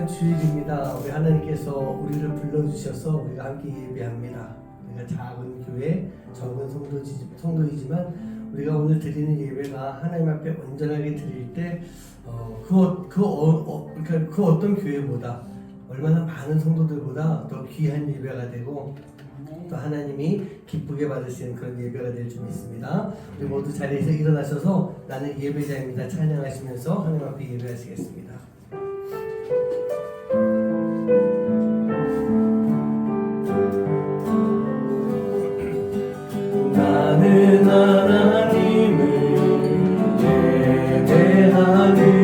주일입니다. 우리 하나님께서 우리를 불러주셔서 우리가 함께 예배합니다. 우리가 작은 교회, 적은 성도이지만 우리가 오늘 드리는 예배가 하나님 앞에 온전하게 드릴 때 그 어떤 교회보다 얼마나 많은 성도들보다 더 귀한 예배가 되고 또 하나님이 기쁘게 받으시는 그런 예배가 될 줄 믿습니다. 우리 모두 자리에서 일어나셔서 나는 예배자입니다 찬양하시면서 하나님 앞에 예배하시겠습니다. 나는 하나님을 예배하는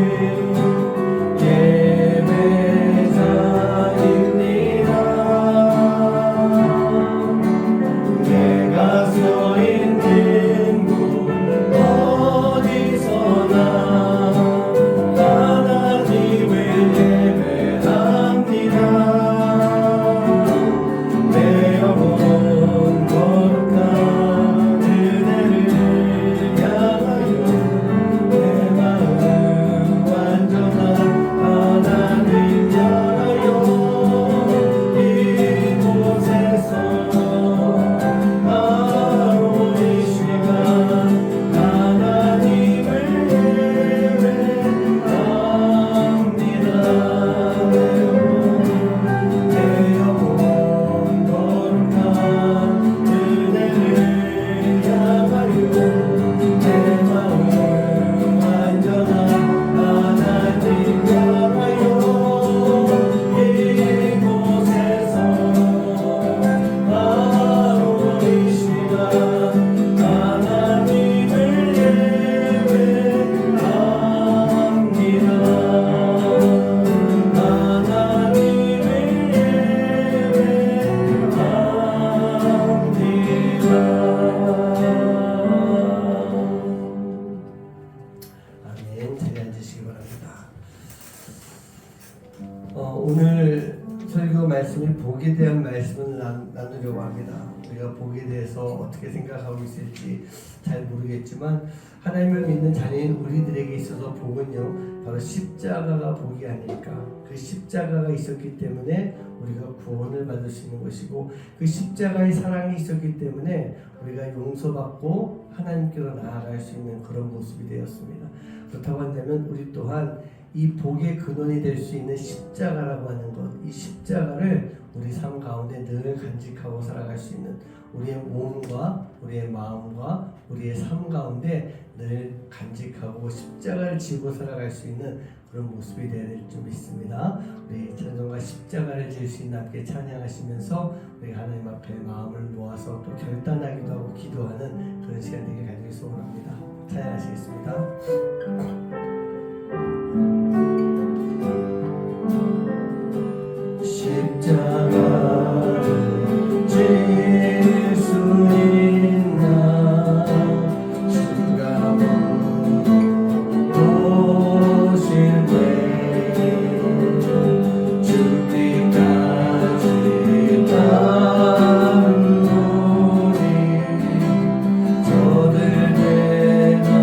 오늘 설교 말씀이 복에 대한 말씀을 나누려고 합니다. 우리가 복에 대해서 어떻게 생각하고 있을지 잘 모르겠지만 하나님을 믿는 자녀인 우리들에게 있어서 복은요 바로 십자가가 복이 아닐까. 그 십자가가 있었기 때문에 우리가 구원을 받을 수 있는 것이고 그 십자가의 사랑이 있었기 때문에 우리가 용서받고 하나님께로 나아갈 수 있는 그런 모습이 되었습니다. 그렇다고 한다면 우리 또한 이 복의 근원이 될 수 있는 십자가라고 하는 것, 이 십자가를 우리 삶 가운데 늘 간직하고 살아갈 수 있는 우리의 몸과 우리의 마음과 우리의 삶 가운데 늘 간직하고 십자가를 지고 살아갈 수 있는 그런 모습이 되어야 될 줄 믿습니다. 우리 찬송가 십자가를 질 수 있는 함께 찬양하시면서 우리 하나님 앞에 마음을 모아서 또 결단하기도 하고 기도하는 그런 시간 되게 가지기 소원합니다. 찬양하시겠습니다. 십자가를 질 수 있나 주가 오실 때 죽기까지 따른 우리 저들 대담하여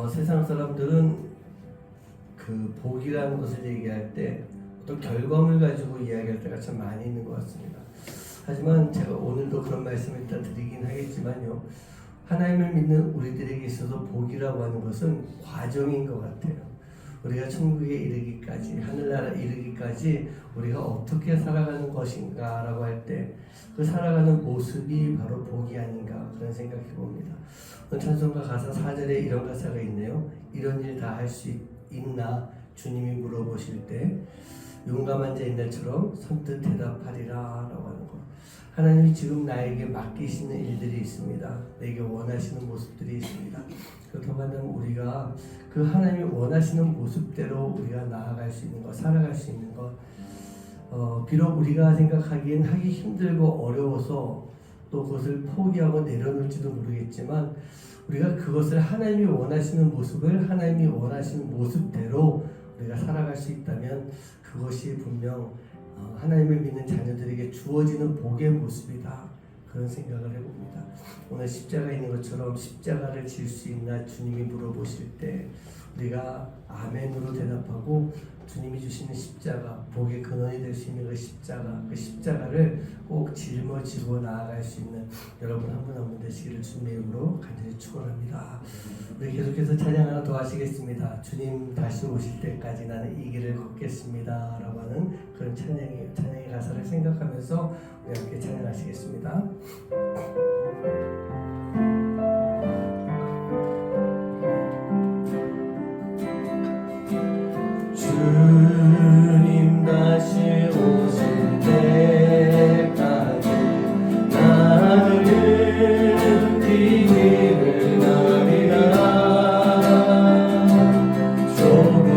세상 사람들은 그 복이라는 것을 얘기할 때 어떤 결과물 가지고 이야기할 때가 참 많이 있는 것 같습니다. 하지만 제가 오늘도 그런 말씀을 일단 드리긴 하겠지만요. 하나님을 믿는 우리들에게 있어서 복이라고 하는 것은 과정인 것 같아요. 우리가 천국에 이르기까지, 하늘나라 이르기까지 우리가 어떻게 살아가는 것인가 라고 할 때 그 살아가는 모습이 바로 복이 아닌가 그런 생각해 봅니다. 오늘 찬송가 가사 4절에 이런 가사가 있네요. 이런 일 다 할 수 있나 주님이 물어보실 때 용감한 자인 날처럼 선뜻 대답하리라 라고 하는 것. 하나님이 지금 나에게 맡기시는 일들이 있습니다. 내게 원하시는 모습들이 있습니다. 그렇다고 한다면 우리가 그 하나님이 원하시는 모습대로 우리가 나아갈 수 있는 것, 살아갈 수 있는 것, 비록 우리가 생각하기엔 하기 힘들고 어려워서 또 그것을 포기하고 내려놓을지도 모르겠지만 우리가 그것을 하나님이 원하시는 모습을 하나님이 원하시는 모습대로 우리가 살아갈 수 있다면 그것이 분명 하나님을 믿는 자녀들에게 주어지는 복의 모습이다. 그런 생각을 해봅니다. 오늘 십자가 있는 것처럼 십자가를 질 수 있나 주님이 물어보실 때 우리가 아멘으로 대답하고 주님이 주시는 십자가, 복의 근원이 될 수 있는 그 십자가를 꼭 짊어지고 나아갈 수 있는 여러분 한 분 한 분 되시기를 주님의 이름으로 간절히 축원합니다. 우리 계속해서 찬양 하나 더 하시겠습니다. 주님 다시 오실 때까지 나는 이 길을 걷겠습니다 라고 하는 그런 찬양의 가사를 생각하면서 우리 함께 찬양하시겠습니다. 주님 다시 오실 때까지 나는 이 길을 가리라. 조금이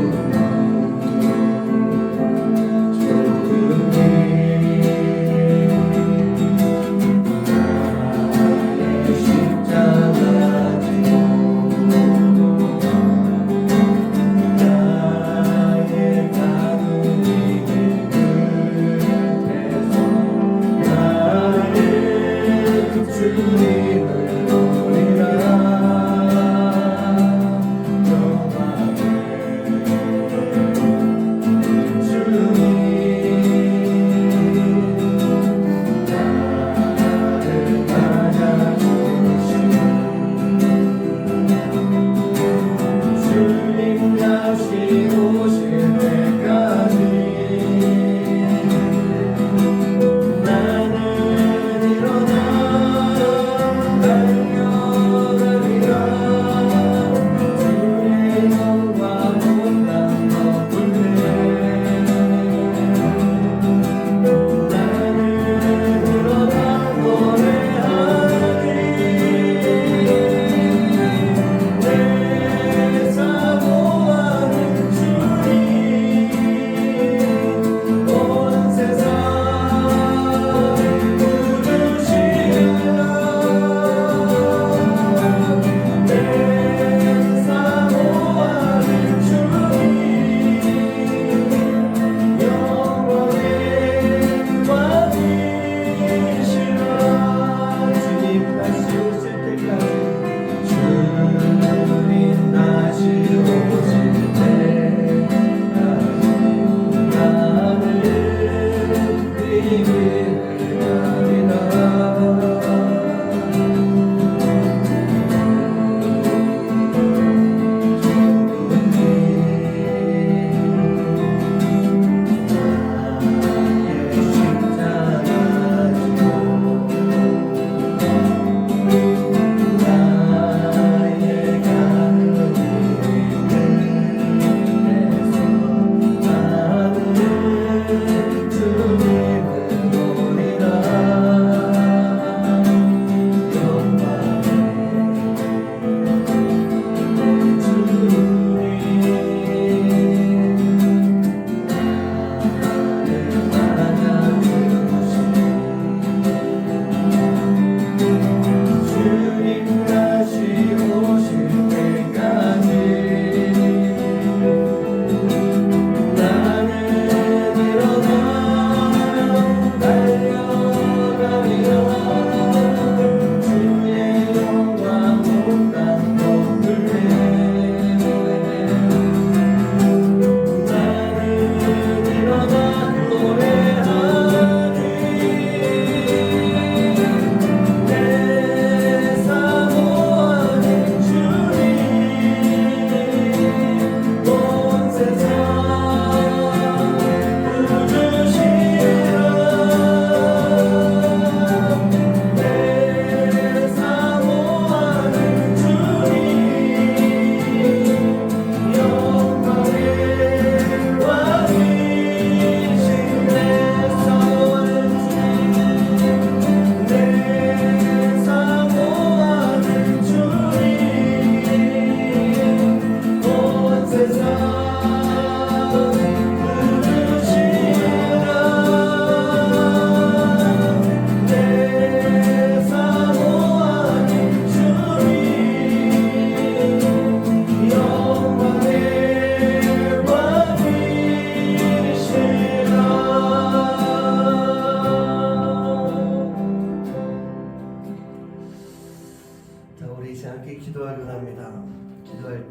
나의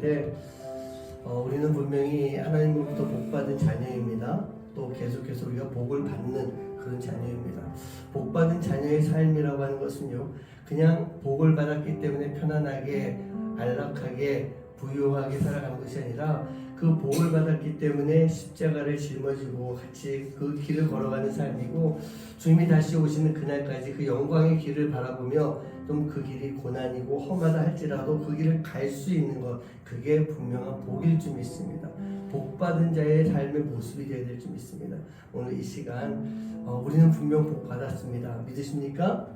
있는데 우리는 분명히 하나님으로부터 복받은 자녀입니다. 또 계속해서 우리가 복을 받는 그런 자녀입니다. 복받은 자녀의 삶이라고 하는 것은요, 그냥 복을 받았기 때문에 편안하게 안락하게 부유하게 살아가는 것이 아니라 그 복을 받았기 때문에 십자가를 짊어지고 같이 그 길을 걸어가는 삶이고, 주님이 다시 오시는 그날까지 그 영광의 길을 바라보며 좀 그 길이 고난이고 험하다 할지라도 그 길을 갈 수 있는 것, 그게 분명한 복일 줄 믿습니다. 복받은 자의 삶의 모습이 되어야 될 줄 믿습니다. 오늘 이 시간 우리는 분명 복 받았습니다. 믿으십니까?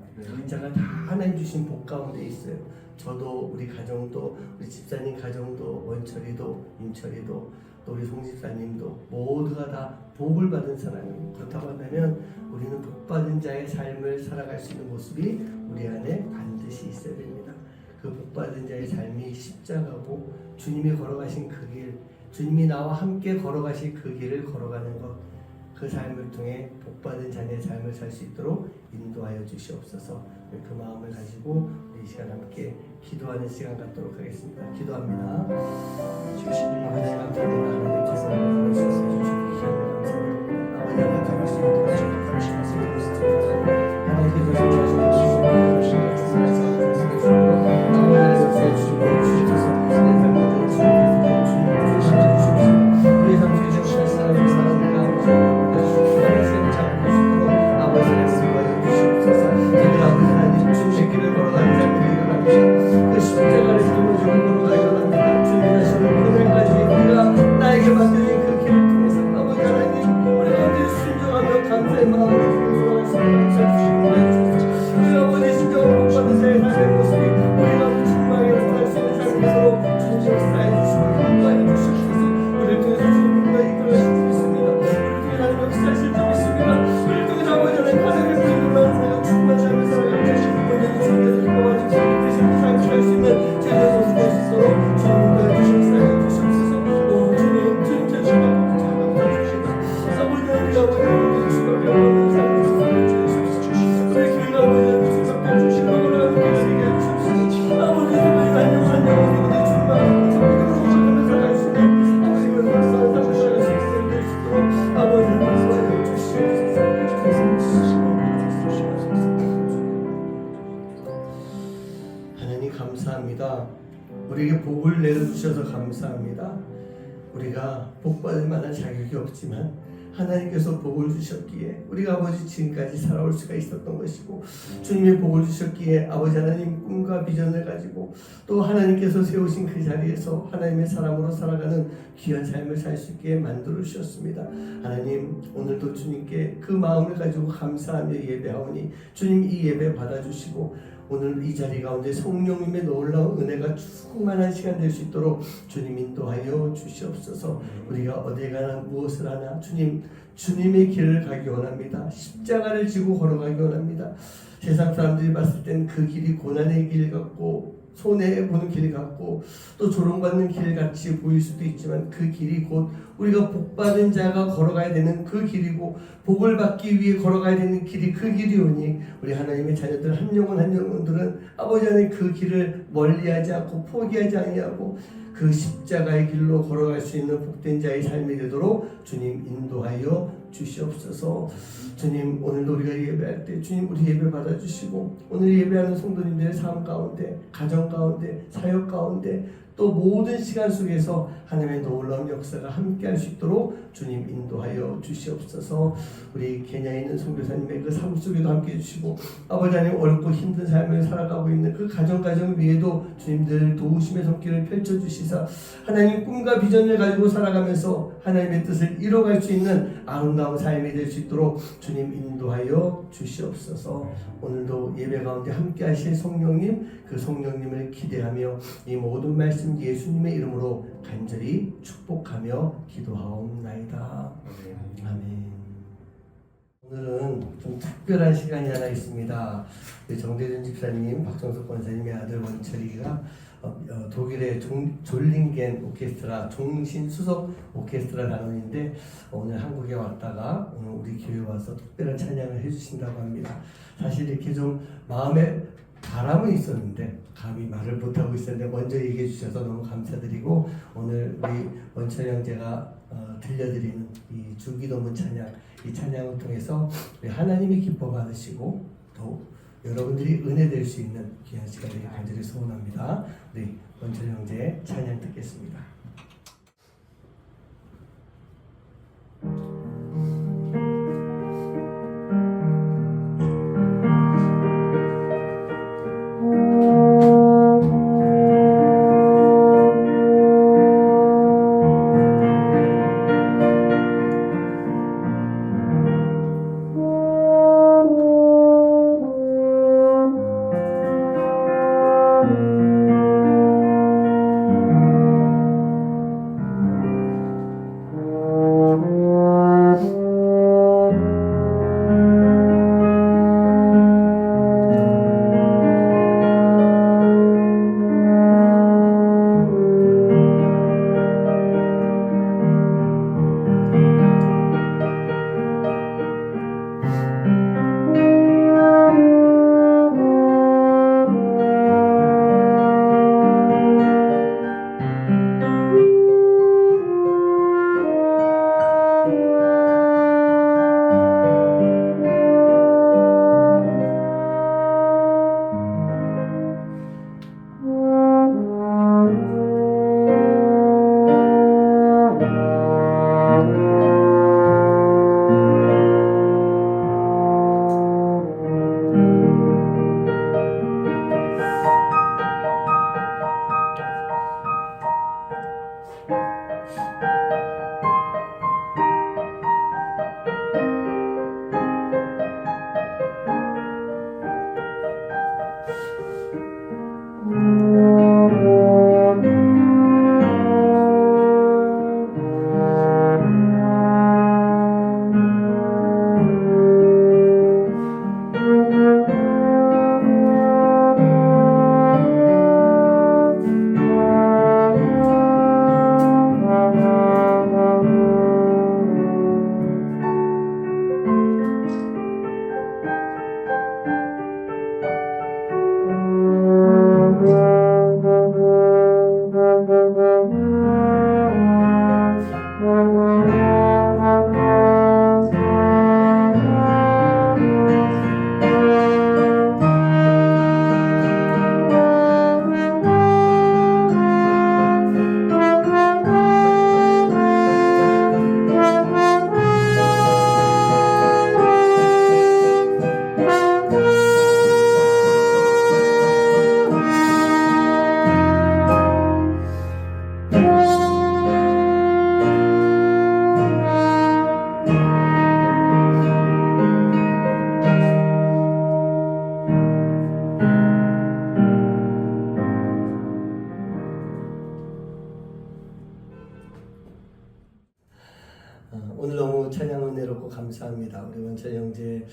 자가 다 하나님 주신 복 가운데 있어요. 저도 우리 가정도 우리 집사님 가정도 원철이도 임철이도 또 우리 송 집사님도 모두가 다 복을 받은 사람입니다. 그렇다고 한다면 우리는 복받은 자의 삶을 살아갈 수 있는 모습이 우리 안에 반드시 있어야 됩니다. 그 복받은 자의 삶이 십자가고 주님이 걸어가신 그 길, 주님이 나와 함께 걸어가신 그 길을 걸어가는 것, 그 삶을 통해 복받은 자녀의 삶을 살 수 있도록 인도하여 주시옵소서. 그 마음을 가지고 우리 이 시간 함께 기도하는 시간 갖도록 하겠습니다. 기도합니다. 아버지 하나님 하나님 죄송합니다. 아버지 하나님 잡을 수 있도록 하나님께서 감사합니다. 우리에게 복을 내려주셔서 감사합니다. 우리가 복받을 만한 자격이 없지만 하나님께서 복을 주셨기에 우리가 아버지 지금까지 살아올 수가 있었던 것이고, 주님의 복을 주셨기에 아버지 하나님 꿈과 비전을 가지고 또 하나님께서 세우신 그 자리에서 하나님의 사람으로 살아가는 귀한 삶을 살 수 있게 만들어 주셨습니다. 하나님, 오늘도 주님께 그 마음을 가지고 감사하며 예배하오니 주님 이 예배 받아주시고 오늘 이 자리 가운데 성령님의 놀라운 은혜가 충만한 시간 될 수 있도록 주님 인도하여 주시옵소서. 우리가 어디에 가나 무엇을 하나 주님의 길을 가기 원합니다. 십자가를 지고 걸어가기 원합니다. 세상 사람들이 봤을 땐 그 길이 고난의 길 같고 손해보는 길 같고 또 조롱받는 길 같이 보일 수도 있지만 그 길이 곧 우리가 복받은 자가 걸어가야 되는 그 길이고 복을 받기 위해 걸어가야 되는 길이 그 길이오니 우리 하나님의 자녀들 한 영혼 한 영혼들은 아버지 하나님 그 길을 멀리하지 않고 포기하지 아니하고 그 십자가의 길로 걸어갈 수 있는 복된 자의 삶이 되도록 주님 인도하여 주시옵소서. 주님, 오늘도 우리가 예배할 때 주님 우리 예배 받아주시고 오늘 예배하는 성도님들의 삶 가운데, 가정 가운데, 사역 가운데 또 모든 시간 속에서 하나님의 놀라운 역사가 함께할 수 있도록 주님 인도하여 주시옵소서. 우리 케냐에 있는 선교사님의 그 삶 속에도 함께해 주시고 아버지 하나님 어렵고 힘든 삶을 살아가고 있는 그 가정 위에도 주님들 도우심의 손길을 펼쳐주시사 하나님 꿈과 비전을 가지고 살아가면서 하나님의 뜻을 이뤄갈 수 있는 아름다운 삶이 될 수 있도록 주님 인도하여 주시옵소서. 오늘도 예배 가운데 함께 하실 성령님, 그 성령님을 기대하며 이 모든 말씀 예수님의 이름으로 간절히 축복하며 기도하옵나이다. 아멘. 오늘은 좀 특별한 시간이 하나 있습니다. 정대준 집사님, 박정석 권사님의 아들 원철이가 독일의 졸링겐 오케스트라 종신 수석 오케스트라 단원인데 오늘 한국에 왔다가 오늘 우리 교회 와서 특별한 찬양을 해주신다고 합니다. 사실 이렇게 좀 마음에 바람은 있었는데 감히 말을 못하고 있었는데 먼저 얘기해 주셔서 너무 감사드리고 오늘 우리 원철 형제가 들려드리는 이 주기도문 찬양, 이 찬양을 통해서 우리 하나님이 기뻐 받으시고 또 여러분들이 은혜 될 수 있는 귀한 시간이 되길 간절히 소원합니다. 우리 원철 형제 찬양 듣겠습니다. 오늘 너무 찬양 은혜롭고 감사합니다. 우리 원철 형제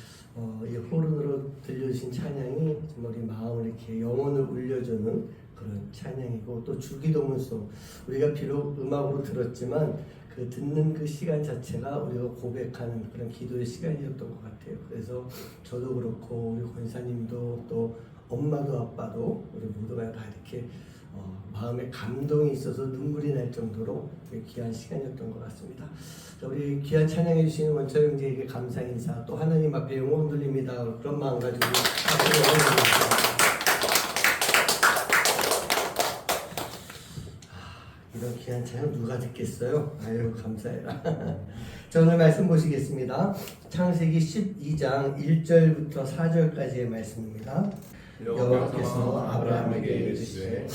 이 호른으로 들려주신 찬양이 정말 우리 마음을 이렇게 영혼을 울려주는 그런 찬양이고 또 주기도문송 우리가 비록 음악으로 들었지만 그 듣는 그 시간 자체가 우리가 고백하는 그런 기도의 시간이었던 것 같아요. 그래서 저도 그렇고 우리 권사님도 또 엄마도 아빠도 우리 모두가 다 이렇게 마음에 감동이 있어서 눈물이 날 정도로 귀한 시간이었던 것 같습니다. 자, 우리 귀한 찬양해 주시는 원철 형제에게 감사 인사 또 하나님 앞에 영혼 돌립니다. 그런 마음 가지고 박수를 드립니다. 이런 귀한 찬양 누가 듣겠어요? 아유 감사해라. 자, 오늘 말씀 보시겠습니다. 창세기 12장 1절부터 4절까지의 말씀입니다. 여호와께서 아브라함에게 이르시되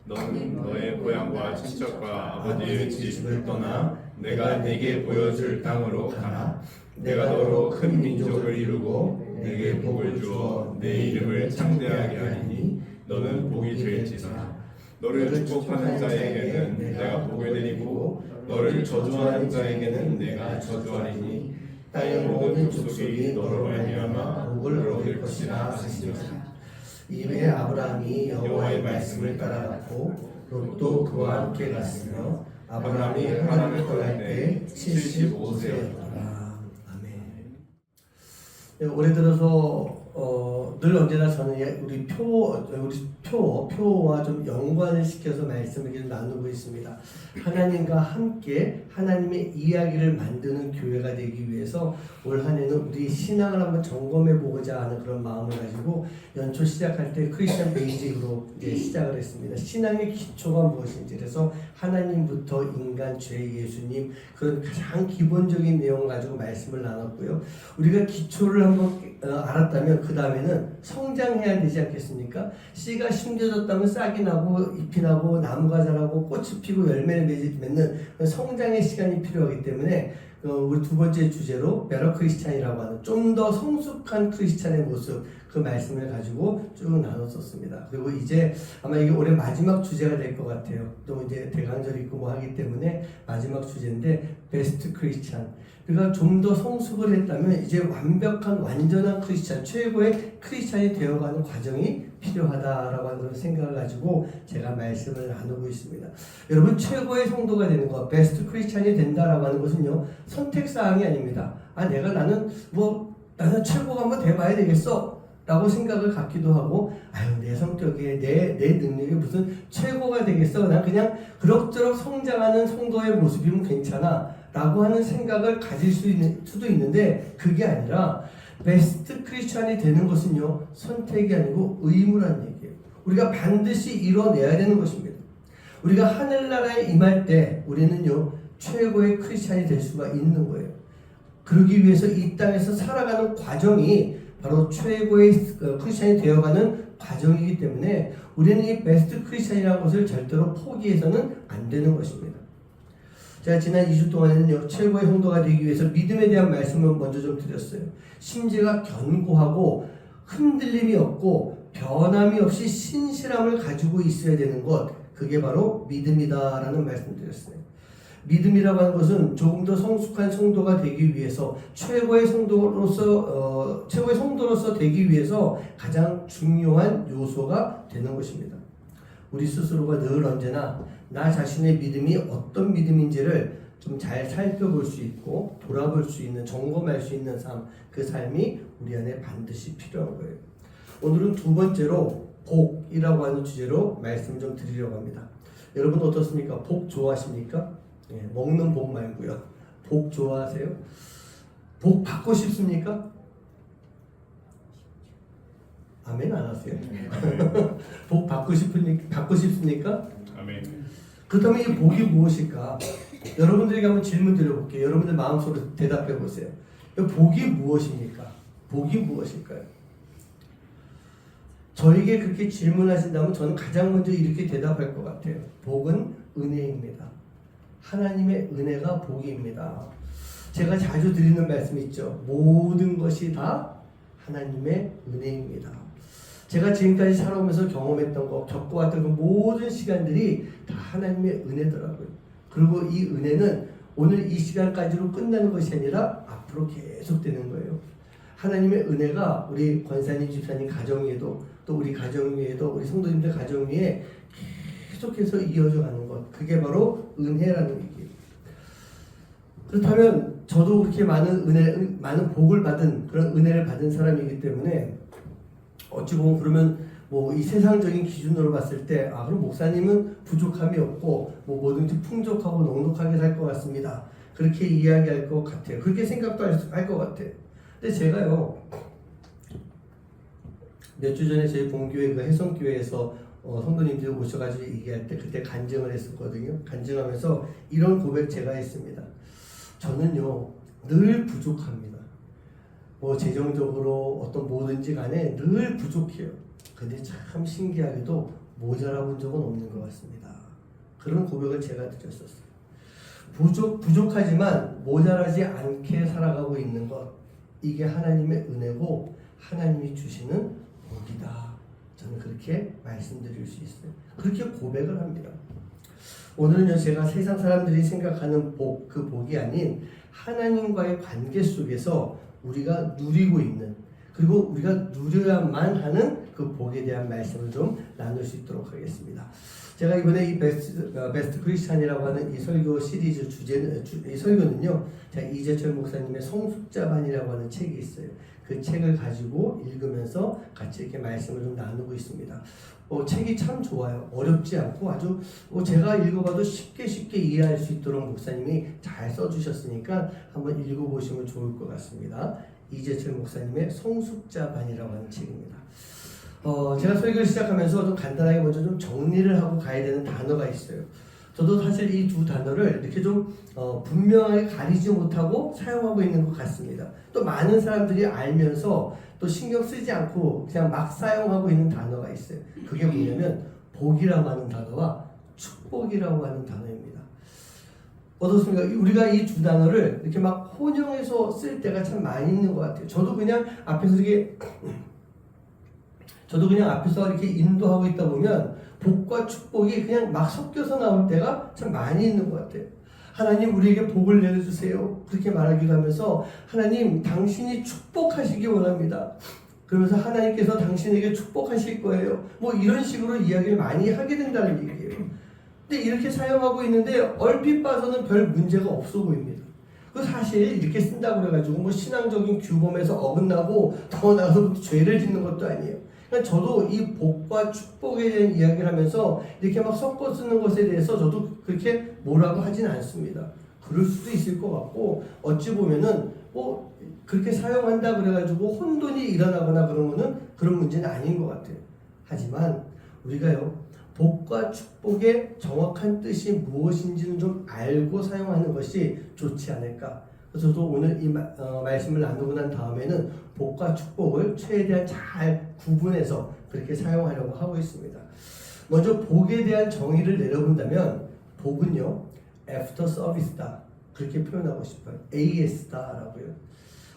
너는 너의 고향과 친척과 아버지의 집을 떠나 내가 네게 보여줄 땅으로 가라. 내가 너로 큰 민족을 이루고 네게 복을 주어 내 이름을 창대하게 하리니 너는 복이 될지라. 너를 축복하는 자에게는 내가 복을 내리고 너를 저주하는 자에게는 내가 저주하리니 땅의 모든 족속이 너로 말미암아 복을 얻을 것이라 하시니라. 이에 아브라함이 여호와의 말씀을 따라갔고 롯도 그와 함께 갔으며 아브라함이 하란을 떠날 때 75세였더라. 아멘. 네, 올해 들어서 늘 언제나 저는 우리 표와 좀 연관을 시켜서 말씀을 계속 나누고 있습니다. 하나님과 함께 하나님의 이야기를 만드는 교회가 되기 위해서 올 한 해는 우리 신앙을 한번 점검해 보고자 하는 그런 마음을 가지고 연초 시작할 때 크리스천 베이직으로 이제 시작을 했습니다. 신앙의 기초가 무엇인지, 그래서 하나님부터 인간, 죄, 예수님, 그런 가장 기본적인 내용을 가지고 말씀을 나눴고요. 우리가 기초를 한번 알았다면 그 다음에는 성장해야 되지 않겠습니까? 씨가 심겨졌다면 싹이 나고 잎이 나고 나무가 자라고 꽃이 피고 열매를 맺는 성장의 시간이 필요하기 때문에 우리 두 번째 주제로 베러 크리스찬이라고 하는 좀 더 성숙한 크리스찬의 모습, 그 말씀을 가지고 쭉 나눴었습니다. 그리고 이제 아마 이게 올해 마지막 주제가 될 것 같아요. 또 이제 대강절 있고 뭐 하기 때문에 마지막 주제인데 베스트 크리스찬. 그러니까 좀 더 성숙을 했다면 이제 완벽한 완전한 크리스찬, 최고의 크리스찬이 되어가는 과정이 필요하다라고 하는 그런 생각을 가지고 제가 말씀을 나누고 있습니다. 여러분, 최고의 성도가 되는 것, 베스트 크리스찬이 된다라고 하는 것은요, 선택사항이 아닙니다. 나는 최고가 한번 돼봐야 되겠어 라고 생각을 갖기도 하고, 내 성격에 내 능력이 무슨 최고가 되겠어, 난 그냥 그럭저럭 성장하는 성도의 모습이면 괜찮아 라고 하는 생각을 가질 수도 있는데, 그게 아니라 베스트 크리스찬이 되는 것은요, 선택이 아니고 의무란 얘기예요. 우리가 반드시 이뤄내야 되는 것입니다. 우리가 하늘나라에 임할 때 우리는요, 최고의 크리스찬이 될 수가 있는 거예요. 그러기 위해서 이 땅에서 살아가는 과정이 바로 최고의 크리스찬이 되어가는 과정이기 때문에 우리는 이 베스트 크리스찬이라는 것을 절대로 포기해서는 안 되는 것입니다. 제가 지난 2주 동안에는요, 최고의 성도가 되기 위해서 믿음에 대한 말씀을 먼저 좀 드렸어요. 심지가 견고하고 흔들림이 없고 변함이 없이 신실함을 가지고 있어야 되는 것, 그게 바로 믿음이다라는 말씀을 드렸어요. 믿음이라고 하는 것은 조금 더 성숙한 성도가 되기 위해서 최고의 성도로서 되기 위해서 가장 중요한 요소가 되는 것입니다. 우리 스스로가 늘 언제나 나 자신의 믿음이 어떤 믿음인지를 좀 잘 살펴볼 수 있고 돌아볼 수 있는, 점검할 수 있는 삶, 그 삶이 우리 안에 반드시 필요한 거예요. 오늘은 두 번째로 복이라고 하는 주제로 말씀 좀 드리려고 합니다. 여러분 어떻습니까? 복 좋아하십니까? 먹는 복 말고요. 복 좋아하세요? 복 받고 싶습니까? 아멘 안 하세요? 복 받고 싶습니까? 아멘. 그렇다면 이 복이 무엇일까? 여러분들에게 한번 질문 드려볼게요. 여러분들 마음속으로 대답해 보세요. 복이 무엇입니까? 복이 무엇일까요? 저에게 그렇게 질문하신다면 저는 가장 먼저 이렇게 대답할 것 같아요. 복은 은혜입니다. 하나님의 은혜가 복입니다. 제가 자주 드리는 말씀이 있죠. 모든 것이 다 하나님의 은혜입니다. 제가 지금까지 살아오면서 경험했던 것, 겪어왔던 그 모든 시간들이 다 하나님의 은혜더라고요. 그리고 이 은혜는 오늘 이 시간까지로 끝나는 것이 아니라 앞으로 계속되는 거예요. 하나님의 은혜가 우리 권사님, 집사님 가정 위에도, 또 우리 가정 위에도, 우리 성도님들 가정 위에 계속해서 이어져 가는 것, 그게 바로 은혜라는 얘기예요. 그렇다면 저도 그렇게 많은 복을 받은, 그런 은혜를 받은 사람이기 때문에 어찌 보면 그러면 이 세상적인 기준으로 봤을 때 그럼 목사님은 부족함이 없고 뭐든지 풍족하고 넉넉하게 살 것 같습니다. 그렇게 이야기할 것 같아요. 그렇게 생각도 할 것 같아요. 근데 제가요, 몇 주 전에 저희 본교회 그 해성교회에서 성도님들 오셔가지고 얘기할 때 그때 간증을 했었거든요. 간증하면서 이런 고백 제가 했습니다. 저는요, 늘 부족합니다. 재정적으로 어떤 뭐든지 간에 늘 부족해요. 근데 참 신기하게도 모자라 본 적은 없는 것 같습니다. 그런 고백을 제가 드렸었어요. 부족하지만 모자라지 않게 살아가고 있는 것, 이게 하나님의 은혜고 하나님이 주시는 복이다. 저는 그렇게 말씀드릴 수 있어요. 그렇게 고백을 합니다. 오늘은요, 제가 세상 사람들이 생각하는 복, 그 복이 아닌 하나님과의 관계 속에서 우리가 누리고 있는, 그리고 우리가 누려야만 하는 그 복에 대한 말씀을 좀 나눌 수 있도록 하겠습니다. 제가 이번에 이 베스트 크리스찬이라고 하는 이 설교 시리즈 이 설교는요, 제가 이재철 목사님의 성숙자반이라고 하는 책이 있어요. 그 책을 가지고 읽으면서 같이 이렇게 말씀을 좀 나누고 있습니다. 책이 참 좋아요. 어렵지 않고 아주 제가 읽어봐도 쉽게 이해할 수 있도록 목사님이 잘 써주셨으니까 한번 읽어보시면 좋을 것 같습니다. 이재철 목사님의 성숙자반이라고 하는 책입니다. 제가 설교를 시작하면서 좀 간단하게 먼저 좀 정리를 하고 가야 되는 단어가 있어요. 저도 사실 이 두 단어를 이렇게 좀 분명하게 가리지 못하고 사용하고 있는 것 같습니다. 또 많은 사람들이 알면서 또 신경 쓰지 않고 그냥 막 사용하고 있는 단어가 있어요. 그게 뭐냐면 복이라고 하는 단어와 축복이라고 하는 단어입니다. 어떻습니까? 우리가 이 두 단어를 이렇게 막 혼용해서 쓸 때가 참 많이 있는 것 같아요. 저도 그냥 앞에서 이렇게 인도하고 있다 보면 복과 축복이 그냥 막 섞여서 나올 때가 참 많이 있는 것 같아요. 하나님 우리에게 복을 내려주세요. 그렇게 말하기도 하면서 하나님 당신이 축복하시기 원합니다. 그러면서 하나님께서 당신에게 축복하실 거예요. 뭐 이런 식으로 이야기를 많이 하게 된다는 얘기예요. 근데 이렇게 사용하고 있는데 얼핏 봐서는 별 문제가 없어 보입니다. 그 사실 이렇게 쓴다고 그래가지고 뭐 신앙적인 규범에서 어긋나고 더 나아서 죄를 짓는 것도 아니에요. 그러니까 저도 이 복과 축복에 대한 이야기를 하면서 이렇게 막 섞어 쓰는 것에 대해서 저도 그렇게 뭐라고 하진 않습니다. 그럴 수도 있을 것 같고 어찌 보면은 그렇게 사용한다 그래가지고 혼돈이 일어나거나 그런 문제는 아닌 것 같아요. 하지만 우리가요 복과 축복의 정확한 뜻이 무엇인지는 좀 알고 사용하는 것이 좋지 않을까. 그래서 저도 오늘 이 말씀을 나누고 난 다음에는 복과 축복을 최대한 잘 구분해서 그렇게 사용하려고 하고 있습니다. 먼저 복에 대한 정의를 내려본다면 복은요 after service다 그렇게 표현하고 싶어요. AS다라고요.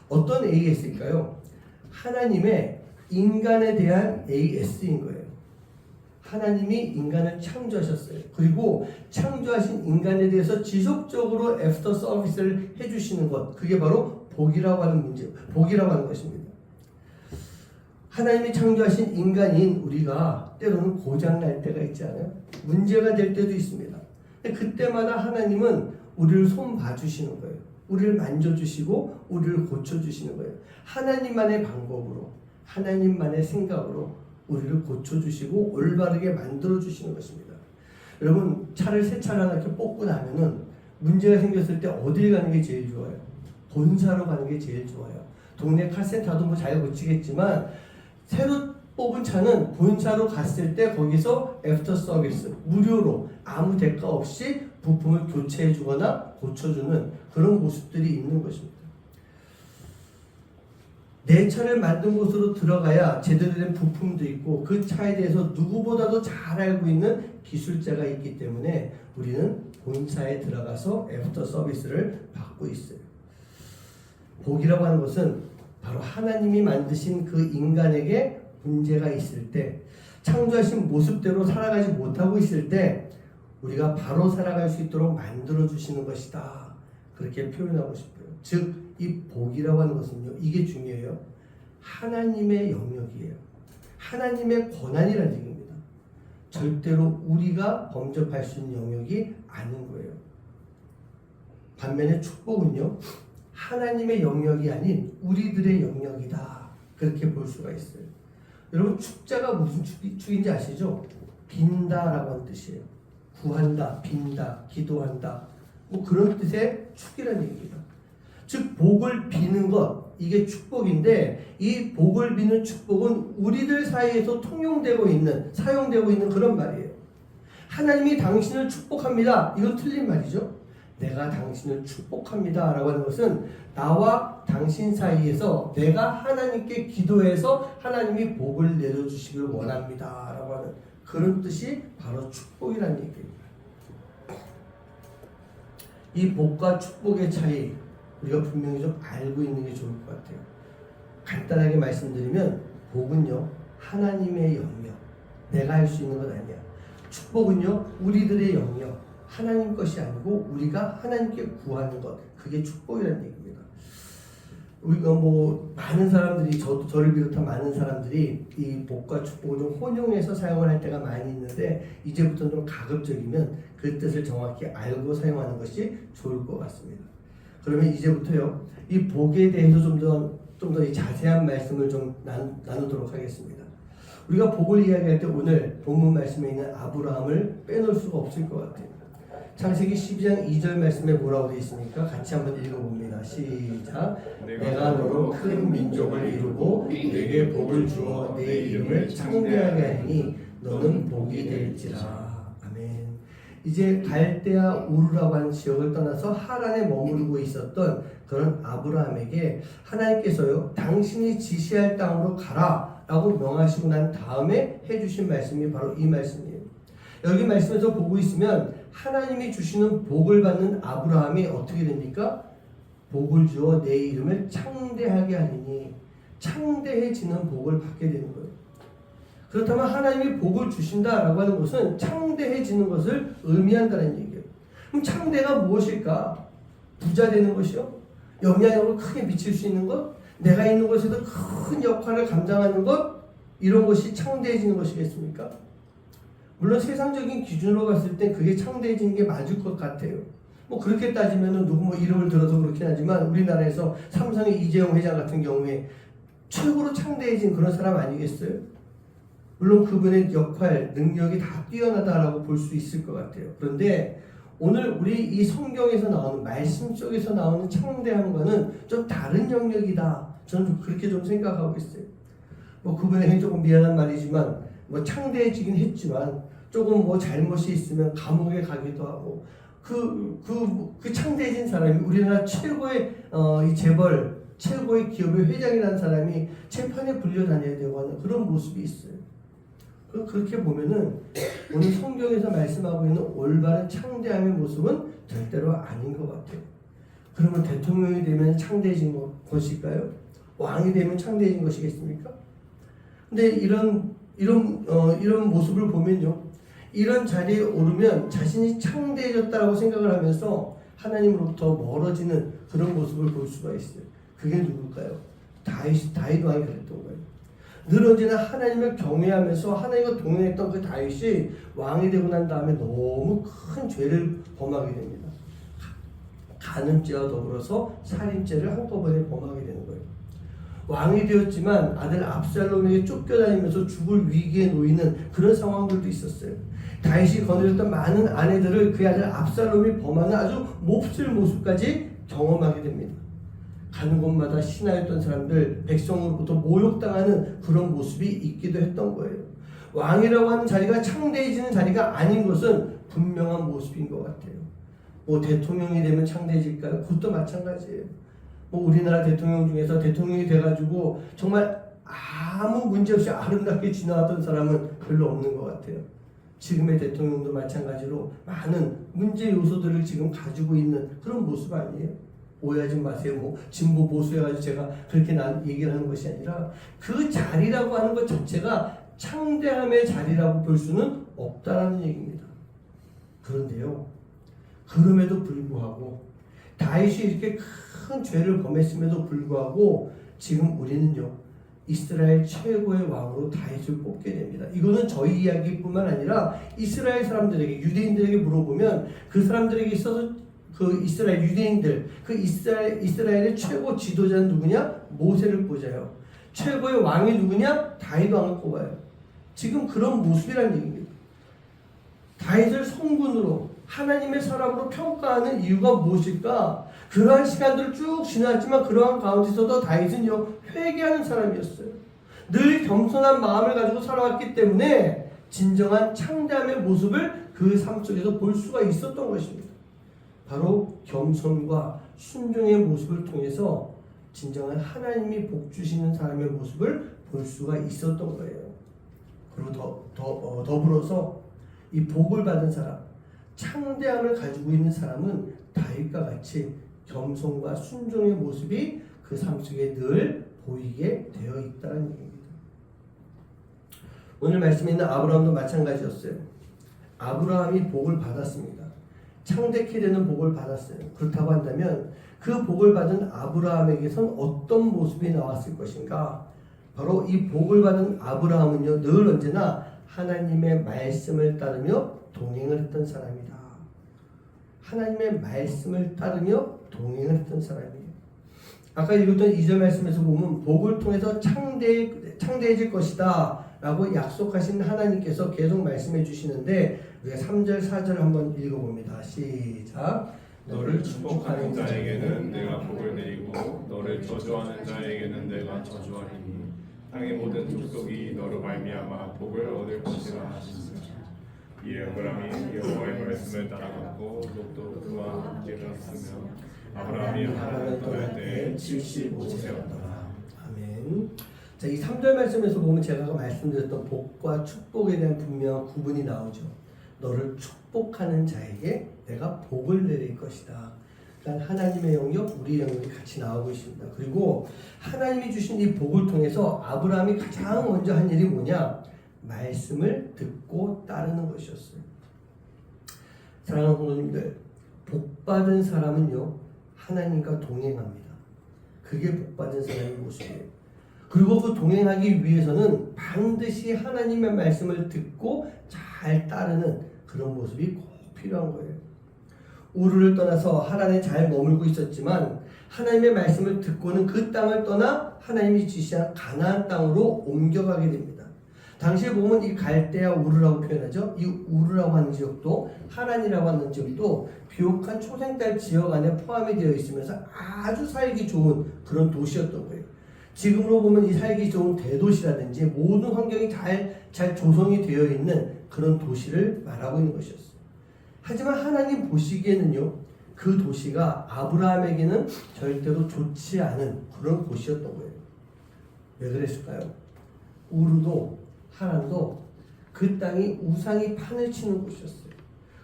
어떤 AS일까요? 하나님의 인간에 대한 AS인 거예요. 하나님이 인간을 창조하셨어요. 그리고 창조하신 인간에 대해서 지속적으로 애프터 서비스를 해주시는 것, 그게 바로 복이라고 하는 것입니다. 하나님이 창조하신 인간인 우리가 때로는 고장날 때가 있지 않아요? 문제가 될 때도 있습니다. 근데 그때마다 하나님은 우리를 손봐주시는 거예요. 우리를 만져주시고 우리를 고쳐주시는 거예요. 하나님만의 방법으로, 하나님만의 생각으로 우리를 고쳐주시고 올바르게 만들어주시는 것입니다. 여러분 차를 새 차를 하나 이렇게 뽑고 나면은 문제가 생겼을 때 어딜 가는 게 제일 좋아요? 본사로 가는 게 제일 좋아요. 동네 카센터도 뭐 잘 고치겠지만 새로 뽑은 차는 본사로 갔을 때 거기서 애프터 서비스 무료로 아무 대가 없이 부품을 교체해 주거나 고쳐주는 그런 모습들이 있는 것입니다. 내 차를 만든 곳으로 들어가야 제대로 된 부품도 있고 그 차에 대해서 누구보다도 잘 알고 있는 기술자가 있기 때문에 우리는 본사에 들어가서 애프터 서비스를 받고 있어요. 복이라고 하는 것은 바로 하나님이 만드신 그 인간에게 문제가 있을 때, 창조하신 모습대로 살아가지 못하고 있을 때 우리가 바로 살아갈 수 있도록 만들어주시는 것이다. 그렇게 표현하고 싶어요. 즉 이 복이라고 하는 것은요, 이게 중요해요. 하나님의 영역이에요. 하나님의 권한이라는 얘기입니다. 절대로 우리가 범접할 수 있는 영역이 아닌 거예요. 반면에 축복은요, 하나님의 영역이 아닌 우리들의 영역이다. 그렇게 볼 수가 있어요. 여러분 축자가 무슨 축인지 아시죠? 빈다라고 하는 뜻이에요. 구한다, 빈다, 기도한다, 뭐 그런 뜻의 축이라는 얘기입니다. 즉 복을 비는 것, 이게 축복인데 이 복을 비는 축복은 우리들 사이에서 통용되고 있는, 사용되고 있는 그런 말이에요. 하나님이 당신을 축복합니다. 이건 틀린 말이죠. 내가 당신을 축복합니다 라고 하는 것은 나와 당신 사이에서 내가 하나님께 기도해서 하나님이 복을 내려주시길 원합니다 라고 하는 그런 뜻이 바로 축복이라는 얘기입니다. 이 복과 축복의 차이 우리가 분명히 좀 알고 있는 게 좋을 것 같아요. 간단하게 말씀드리면 복은요 하나님의 영역, 내가 할 수 있는 건 아니야. 축복은요 우리들의 영역, 하나님 것이 아니고 우리가 하나님께 구하는 것, 그게 축복이라는 얘기입니다. 우리가 뭐 많은 사람들이 저를 비롯한 많은 사람들이 이 복과 축복을 좀 혼용해서 사용을 할 때가 많이 있는데 이제부터는 좀 가급적이면 그 뜻을 정확히 알고 사용하는 것이 좋을 것 같습니다. 그러면 이제부터요 이 복에 대해서 좀 더 이 자세한 말씀을 좀 나누도록 하겠습니다. 우리가 복을 이야기할 때 오늘 본문 말씀에 있는 아브라함을 빼놓을 수가 없을 것 같아요. 창세기 12장 2절 말씀에 뭐라고 되어 있습니까? 같이 한번 읽어봅니다. 시작. 내가 너로 큰 민족을 이루고 내게 복을 주어 내 이름을 창대하게 하니 너는 복이 될지라. 아멘. 이제 갈대아 우르라고 하는 지역을 떠나서 하란에 머무르고 있었던 그런 아브라함에게 하나님께서요 당신이 지시할 땅으로 가라 라고 명하시고 난 다음에 해주신 말씀이 바로 이 말씀이에요. 여기 말씀에서 보고 있으면 하나님이 주시는 복을 받는 아브라함이 어떻게 됩니까? 복을 주어 내 이름을 창대하게 하리니 창대해지는 복을 받게 되는 거예요. 그렇다면 하나님이 복을 주신다라고 하는 것은 창대해지는 것을 의미한다는 얘기예요. 그럼 창대가 무엇일까? 부자 되는 것이요? 영향력을 크게 미칠 수 있는 것? 내가 있는 곳에서 큰 역할을 감당하는 것? 이런 것이 창대해지는 것이겠습니까? 물론 세상적인 기준으로 봤을 때 그게 창대해지는 게 맞을 것 같아요. 뭐 그렇게 따지면은 누구 뭐 이름을 들어서 그렇긴 하지만 우리나라에서 삼성의 이재용 회장 같은 경우에 최고로 창대해진 그런 사람 아니겠어요? 물론 그분의 역할, 능력이 다 뛰어나다라고 볼 수 있을 것 같아요. 그런데 오늘 우리 이 성경에서 나오는 말씀 속에서 나오는 창대함과는 좀 다른 영역이다. 저는 그렇게 좀 생각하고 있어요. 뭐 그분에게 조금 미안한 말이지만 뭐 창대해지긴 했지만 조금 뭐 잘못이 있으면 감옥에 가기도 하고 그 창대해진 사람이 우리나라 최고의 이 재벌 최고의 기업의 회장이라는 사람이 재판에 불려다녀야 되고 하는 그런 모습이 있어요. 그렇게 보면은 오늘 성경에서 말씀하고 있는 올바른 창대함의 모습은 절대로 아닌 것 같아요. 그러면 대통령이 되면 창대해진 것일까요? 왕이 되면 창대해진 것이겠습니까? 근데 이런 모습을 보면요, 이런 자리에 오르면 자신이 창대해졌다고 생각을 하면서 하나님으로부터 멀어지는 그런 모습을 볼 수가 있어요. 그게 누굴까요? 다윗 왕이 그랬던 거예요. 늘 언제나 하나님을 경외하면서 하나님과 동행했던 그 다윗이 왕이 되고 난 다음에 너무 큰 죄를 범하게 됩니다. 간음죄와 더불어서 살인죄를 한꺼번에 범하게 되는 거예요. 왕이 되었지만 아들 압살롬에게 쫓겨다니면서 죽을 위기에 놓이는 그런 상황들도 있었어요. 다윗이 거느렸던 많은 아내들을 그 아들 압살롬이 범하는 아주 몹쓸 모습까지 경험하게 됩니다. 가는 곳마다 신하였던 사람들, 백성으로부터 모욕당하는 그런 모습이 있기도 했던 거예요. 왕이라고 하는 자리가 창대해지는 자리가 아닌 것은 분명한 모습인 것 같아요. 뭐 대통령이 되면 창대해질까요? 그것도 마찬가지예요. 뭐 우리나라 대통령 중에서 대통령이 돼가지고 정말 아무 문제 없이 아름답게 지나왔던 사람은 별로 없는 것 같아요. 지금의 대통령도 마찬가지로 많은 문제 요소들을 지금 가지고 있는 그런 모습 아니에요? 오해하지 마세요. 뭐 진보 보수 해가지고 제가 그렇게 얘기를 하는 것이 아니라 그 자리라고 하는 것 자체가 창대함의 자리라고 볼 수는 없다라는 얘기입니다. 그런데요, 그럼에도 불구하고 다윗이 이렇게 큰 죄를 범했음에도 불구하고 지금 우리는요 이스라엘 최고의 왕으로 다윗을 뽑게 됩니다. 이거는 저희 이야기뿐만 아니라 이스라엘 사람들에게, 유대인들에게 물어보면 그 사람들에게 있어서 그 이스라엘 유대인들, 그 이스라엘의 최고 지도자는 누구냐? 모세를 꽂아요. 최고의 왕이 누구냐? 다윗 왕을 꼽아요. 지금 그런 모습이라는 얘기입니다. 다윗을 성군으로 하나님의 사람으로 평가하는 이유가 무엇일까? 그러한 시간들을 쭉 지났지만 그러한 가운데서도 다윗은요 회개하는 사람이었어요. 늘 겸손한 마음을 가지고 살아왔기 때문에 진정한 창대함의 모습을 그 삶 속에서 볼 수가 있었던 것입니다. 바로 겸손과 순종의 모습을 통해서 진정한 하나님이 복 주시는 사람의 모습을 볼 수가 있었던 거예요. 그리고 더불어서 이 복을 받은 사람, 창대함을 가지고 있는 사람은 다윗과 같이 겸손과 순종의 모습이 그 삶 속에 늘 보이게 되어 있다는 얘기입니다. 오늘 말씀에 있는 아브라함도 마찬가지였어요. 아브라함이 복을 받았습니다. 창대케 되는 복을 받았어요. 그렇다고 한다면 그 복을 받은 아브라함에게선 어떤 모습이 나왔을 것인가? 바로 이 복을 받은 아브라함은요, 늘 언제나 하나님의 말씀을 따르며 동행을 했던 사람이다. 하나님의 말씀을 따르며 동행을 했던 사람이에요. 아까 읽었던 2절 말씀에서 보면 복을 통해서 창대해질 것이다 라고 약속하신 하나님께서 계속 말씀해 주시는데 우리가 3절 4절 한번 읽어봅니다. 시작. 너를 축복하는 자에게는 내가 복을 내리고 너를 저주하는 자에게는 내가 저주하리니 땅의 모든 족속이 너로 말미암아 복을 얻을 것이라 하시니라. 이에 아브라함이 여호와의 말씀을 따라갔고 롯도 그와 함께 갔으며 아브라함이 하란을 떠날 때에 75세였더라. 아멘. 자, 이 3절 말씀에서 보면 제가 아까 말씀드렸던 복과 축복에 대한 분명한 구분이 나오죠. 너를 축복하는 자에게 내가 복을 내릴 것이다. 그러니까 하나님의 영역, 우리의 영역이 같이 나오고 있습니다. 그리고 하나님이 주신 이 복을 통해서 아브라함이 가장 먼저 한 일이 뭐냐? 말씀을 듣고 따르는 것이었어요. 사랑하는 성도님들, 복받은 사람은요, 하나님과 동행합니다. 그게 복받은 사람의 모습이에요. 그리고 그 동행하기 위해서는 반드시 하나님의 말씀을 듣고 잘 따르는 그런 모습이 꼭 필요한 거예요. 우르를 떠나서 하란에 잘 머물고 있었지만 하나님의 말씀을 듣고는 그 땅을 떠나 하나님이 지시한 가나안 땅으로 옮겨가게 됩니다. 당시에 보면 이 갈대아 우르라고 표현하죠. 이 우르라고 하는 지역도 하란이라고 하는 지역도 비옥한 초생달 지역 안에 포함이 되어 있으면서 아주 살기 좋은 그런 도시였던 거예요. 지금으로 보면 이 살기 좋은 대도시라든지 모든 환경이 잘 조성이 되어 있는 그런 도시를 말하고 있는 것이었어요. 하지만 하나님 보시기에는요, 그 도시가 아브라함에게는 절대로 좋지 않은 그런 곳이었던 거예요. 왜 그랬을까요? 우르도 하란도 그 땅이 우상이 판을 치는 곳이었어요.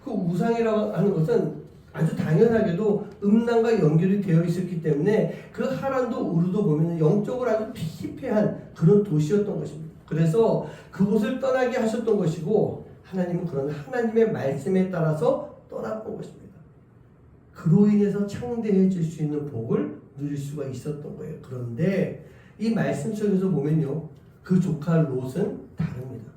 그 우상이라고 하는 것은 아주 당연하게도 음란과 연결이 되어 있었기 때문에 그 하란도 우르도 보면 영적으로 아주 피폐한 그런 도시였던 것입니다. 그래서 그곳을 떠나게 하셨던 것이고 하나님은 그런 하나님의 말씀에 따라서 떠났던 것입니다. 그로 인해서 창대해질 수 있는 복을 누릴 수가 있었던 거예요. 그런데 이 말씀 속에서 보면요, 그 조카 롯은 다릅니다.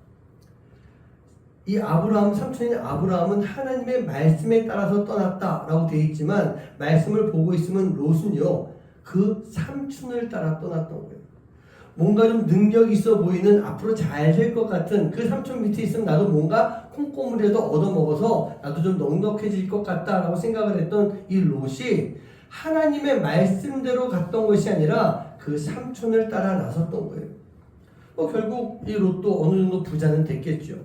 이 아브라함, 삼촌인 아브라함은 하나님의 말씀에 따라서 떠났다라고 되어 있지만 말씀을 보고 있으면 롯은요, 그 삼촌을 따라 떠났던 거예요. 뭔가 좀 능력 있어 보이는 앞으로 잘 될 것 같은 그 삼촌 밑에 있으면 나도 뭔가 콩고물이라도 얻어먹어서 나도 좀 넉넉해질 것 같다라고 생각을 했던 이 롯이 하나님의 말씀대로 갔던 것이 아니라 그 삼촌을 따라 나섰던 거예요. 결국 이 롯도 어느 정도 부자는 됐겠죠.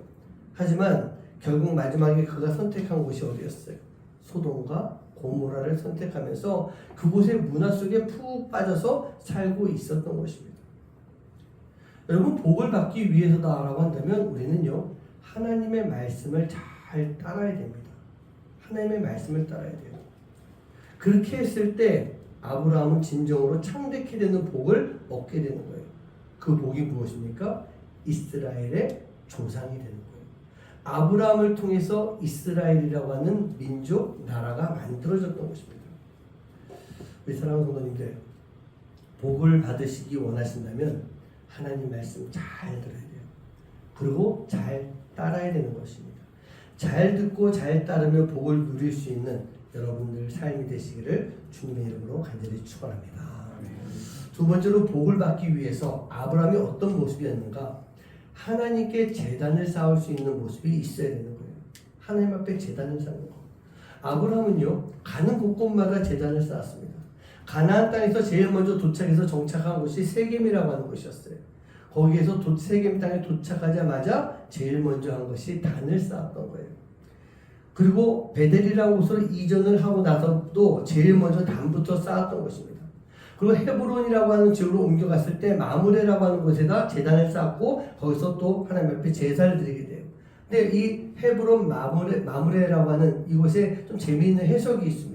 하지만 결국 마지막에 그가 선택한 곳이 어디였어요? 소돔과 고모라를 선택하면서 그곳의 문화 속에 푹 빠져서 살고 있었던 것입니다. 여러분, 복을 받기 위해서다라고 한다면 우리는요, 하나님의 말씀을 잘 따라야 됩니다. 하나님의 말씀을 따라야 돼요. 그렇게 했을 때 아브라함은 진정으로 창대케 되는 복을 얻게 되는 거예요. 그 복이 무엇입니까? 이스라엘의 조상이 되는 거예요. 아브라함을 통해서 이스라엘이라고 하는 민족, 나라가 만들어졌던 것입니다. 우리 사랑하는 성도님들, 복을 받으시기 원하신다면 하나님 말씀 잘 들어야 돼요. 그리고 잘 따라야 되는 것입니다. 잘 듣고 잘 따르며 복을 누릴 수 있는 여러분들 삶이 되시기를 주님의 이름으로 간절히 축원합니다. 두 번째로 복을 받기 위해서 아브라함이 어떤 모습이었는가? 하나님께 제단을 쌓을 수 있는 모습이 있어야 되는 거예요. 하나님 앞에 제단을 쌓는 거. 아브라함은요, 가는 곳곳마다 제단을 쌓았습니다. 가나안 땅에서 제일 먼저 도착해서 정착한 곳이 세겜이라고 하는 곳이었어요. 거기에서 세겜 땅에 도착하자마자 제일 먼저 한 것이 단을 쌓았던 거예요. 그리고 베델이라는 곳으로 이전을 하고 나서도 제일 먼저 단부터 쌓았던 것입니다. 그리고 헤브론이라고 하는 지역으로 옮겨갔을 때 마므레라고 하는 곳에다 제단을 쌓고 거기서 또 하나님 앞에 제사를 드리게 돼요. 근데 이 헤브론 마므레라고 하는 이곳에 좀 재미있는 해석이 있습니다.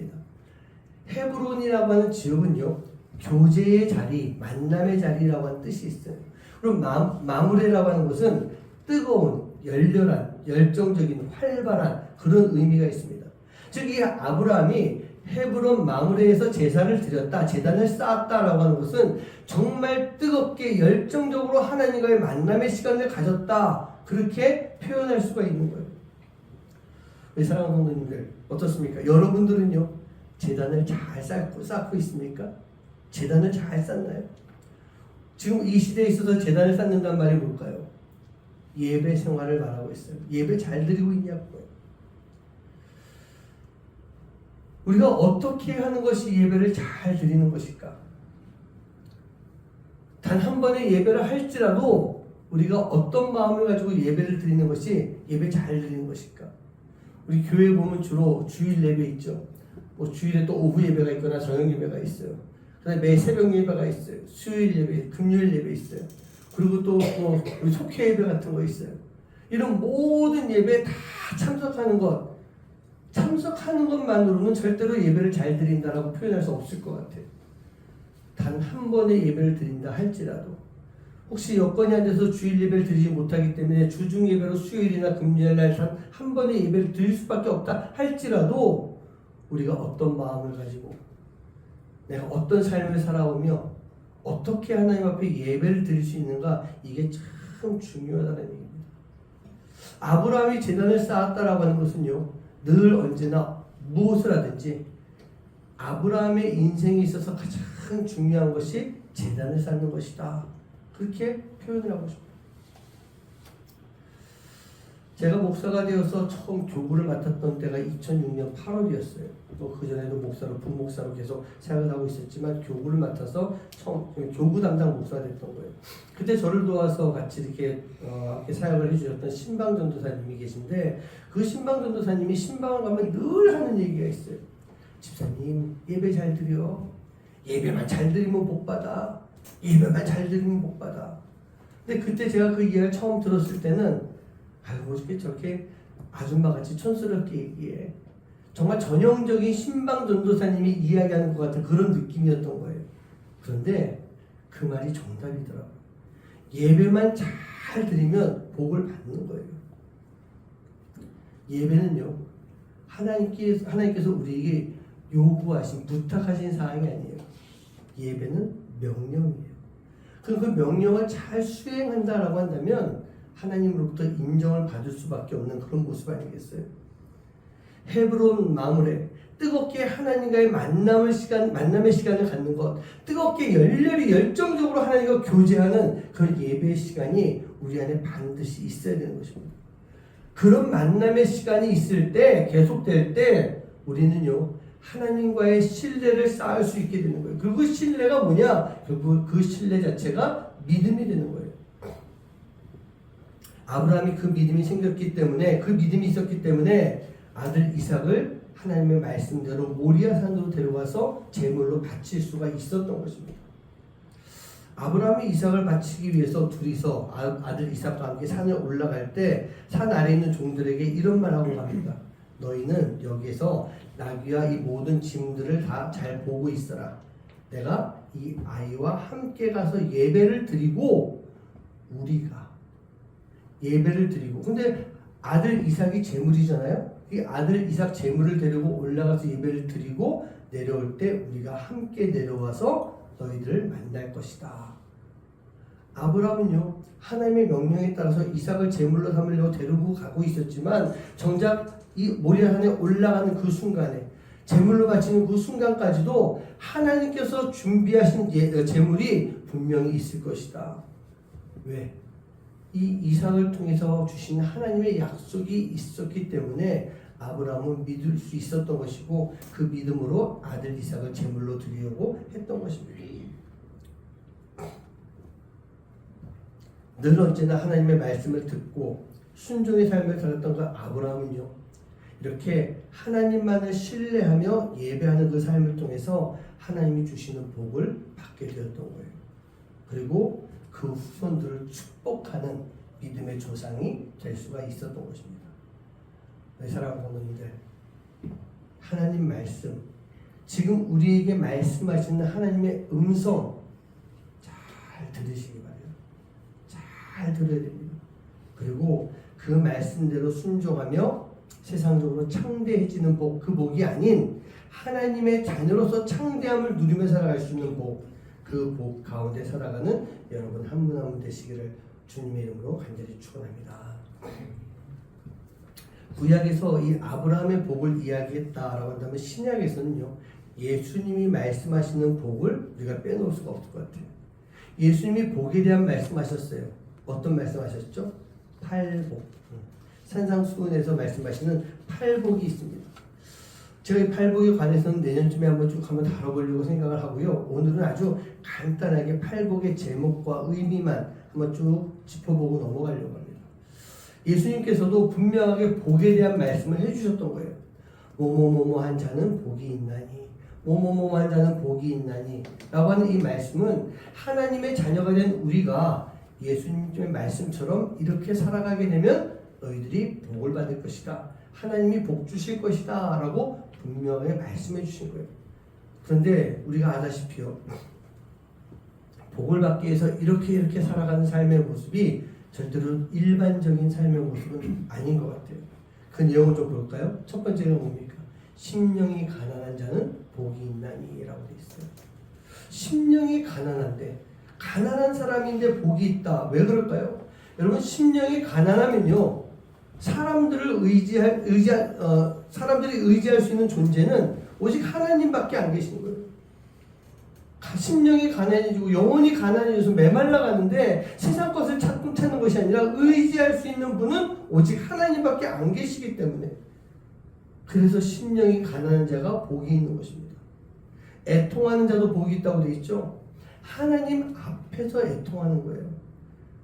헤브론이라고 하는 지역은요, 교제의 자리, 만남의 자리라고 하는 뜻이 있어요. 그리고 마므레라고 하는 곳은 뜨거운, 열렬한, 열정적인, 활발한 그런 의미가 있습니다. 즉 이 아브라함이 헤브론 마므레에서 제사를 드렸다, 제단을 쌓았다라고 하는 것은 정말 뜨겁게 열정적으로 하나님과의 만남의 시간을 가졌다, 그렇게 표현할 수가 있는 거예요. 우리 사랑하는 성도님들 어떻습니까? 여러분들은요 제단을 잘 쌓고 있습니까? 제단을 잘 쌓나요? 지금 이 시대에 있어서 제단을 쌓는다는 말이 뭘까요? 예배 생활을 말하고 있어요. 예배 잘 드리고 있냐고요. 우리가 어떻게 하는 것이 예배를 잘 드리는 것일까? 단 한 번의 예배를 할지라도 우리가 어떤 마음을 가지고 예배를 드리는 것이 예배 잘 드리는 것일까? 우리 교회에 보면 주로 주일 예배 있죠. 뭐 주일에 또 오후 예배가 있거나 저녁 예배가 있어요. 그다음에 매 새벽 예배가 있어요. 수요일 예배, 금요일 예배 있어요. 그리고 또 우리 속회 예배 같은 거 있어요. 이런 모든 예배에 다 참석하는 것만으로는 절대로 예배를 잘 드린다라고 표현할 수 없을 것 같아요. 단 한 번의 예배를 드린다 할지라도 혹시 여건이 안 돼서 주일 예배를 드리지 못하기 때문에 주중 예배로 수요일이나 금요일 날 한 번의 예배를 드릴 수밖에 없다 할지라도 우리가 어떤 마음을 가지고 내가 어떤 삶을 살아오며 어떻게 하나님 앞에 예배를 드릴 수 있는가, 이게 참 중요하다는 얘기입니다. 아브라함이 제단을 쌓았다라고 하는 것은요 늘 언제나 무엇을 하든지 아브라함의 인생에 있어서 가장 중요한 것이 제단을 쌓는 것이다, 그렇게 표현을 하고 싶어요. 제가 목사가 되어서 처음 교구를 맡았던 때가 2006년 8월이었어요. 또 그전에도 목사로, 분목사로 계속 생활을 하고 있었지만 교구를 맡아서 처음 교구 담당 목사가 됐던 거예요. 그때 저를 도와서 같이 이렇게 사역을 해주셨던 신방전도사님이 계신데, 그 신방전도사님이 신방을 가면 늘 하는 얘기가 있어요. 집사님 예배 잘 드려. 예배만 잘 드리면 복 받아. 예배만 잘 드리면 복 받아. 근데 그때 제가 그 이야기를 처음 들었을 때는 아이고 어떻게 저렇게 아줌마같이 촌스럽게 얘기해. 정말 전형적인 신방전도사님이 이야기하는 것 같은 그런 느낌이었던 거예요. 그런데 그 말이 정답이더라고요. 예배만 잘 드리면 복을 받는 거예요. 예배는요 하나님께서 우리에게 요구하신, 부탁하신 사항이 아니에요. 예배는 명령이에요. 그 명령을 잘 수행한다라고 한다면 하나님으로부터 인정을 받을 수밖에 없는 그런 모습 아니겠어요? 헤브론 마므레, 뜨겁게 하나님과의 만남의 시간을 갖는 것, 뜨겁게 열렬히 열정적으로 하나님과 교제하는 그 예배의 시간이 우리 안에 반드시 있어야 되는 것입니다. 그런 만남의 시간이 있을 때, 계속될 때 우리는요 하나님과의 신뢰를 쌓을 수 있게 되는 거예요. 그리고 그 신뢰가 뭐냐? 결국 그 신뢰 자체가 믿음이 되는 거예요. 아브라함이 그 믿음이 생겼기 때문에, 그 믿음이 있었기 때문에 아들 이삭을 하나님의 말씀대로 모리아산으로 데려가서 제물로 바칠 수가 있었던 것입니다. 아브라함이 이삭을 바치기 위해서 둘이서 아들 이삭과 함께 산에 올라갈 때 산 아래에 있는 종들에게 이런 말하고 갑니다. 너희는 여기에서 나귀와 이 모든 짐들을 다 잘 보고 있어라. 내가 이 아이와 함께 가서 예배를 드리고, 우리가 예배를 드리고, 근데 아들 이삭이 제물이잖아요. 이 아들 이삭 제물을 데리고 올라가서 예배를 드리고 내려올 때 우리가 함께 내려와서 너희들을 만날 것이다. 아브라함은요 하나님의 명령에 따라서 이삭을 제물로 삼으려고 데리고 가고 있었지만 정작 이 모리아산에 올라가는 그 순간에, 제물로 바치는 그 순간까지도 하나님께서 준비하신 제물이 분명히 있을 것이다. 왜? 이 이삭을 통해서 주신 하나님의 약속이 있었기 때문에 아브라함은 믿을 수 있었던 것이고, 그 믿음으로 아들 이삭을 제물로 드리려고 했던 것입니다. 늘 언제나 하나님의 말씀을 듣고 순종의 삶을 살았던 그 아브라함은요 이렇게 하나님만을 신뢰하며 예배하는 그 삶을 통해서 하나님이 주시는 복을 받게 되었던 거예요. 그리고 그 후손들을 축복하는 믿음의 조상이 될 수가 있었던 것입니다. 네, 사랑하는 성도님들, 하나님 말씀, 지금 우리에게 말씀하시는 하나님의 음성 잘 들으시기 바랍니다. 잘 들어야 됩니다. 그리고 그 말씀대로 순종하며 세상적으로 창대해지는 복, 그 복이 아닌 하나님의 자녀로서 창대함을 누리며 살아갈 수 있는 복, 그 복 가운데 살아가는 여러분 한 분 한 분 되시기를 주님의 이름으로 간절히 축원합니다. 구약에서 이 아브라함의 복을 이야기했다라고 한다면 신약에서는요, 예수님이 말씀하시는 복을 우리가 빼놓을 수가 없을 것 같아요. 예수님이 복에 대한 말씀하셨어요. 어떤 말씀하셨죠? 팔복. 산상수훈에서 말씀하시는 팔복이 있습니다. 제가 이 팔복에 관해서는 내년쯤에 한번 쭉 한번 다뤄보려고 생각을 하고요. 오늘은 아주 간단하게 팔복의 제목과 의미만 한번 쭉 짚어보고 넘어가려고 합니다. 예수님께서도 분명하게 복에 대한 말씀을 해주셨던 거예요. 뭐뭐뭐뭐한 자는 복이 있나니, 뭐뭐뭐한 자는 복이 있나니 라고 하는 이 말씀은 하나님의 자녀가 된 우리가 예수님의 말씀처럼 이렇게 살아가게 되면 너희들이 복을 받을 것이다, 하나님이 복 주실 것이다 라고 분명하게 말씀해 주신 거예요. 그런데 우리가 아다시피요, 복을 받기 위해서 이렇게 살아가는 삶의 모습이 절대로 일반적인 삶의 모습은 아닌 것 같아요. 그 내용을 좀 볼까요? 첫 번째가 뭡니까? 심령이 가난한 자는 복이 있나니 라고 되어 있어요. 심령이 가난한데, 가난한 사람인데 복이 있다. 왜 그럴까요? 여러분, 심령이 가난하면요, 사람들이 의지할 수 있는 존재는 오직 하나님밖에 안 계시는 거예요. 심령이 가난해지고 영혼이 가난해져서 메말라 가는데 세상 것을 찾는 것이 아니라 의지할 수 있는 분은 오직 하나님밖에 안 계시기 때문에, 그래서 심령이 가난한 자가 복이 있는 것입니다. 애통하는 자도 복이 있다고 되어 있죠. 하나님 앞에서 애통하는 거예요.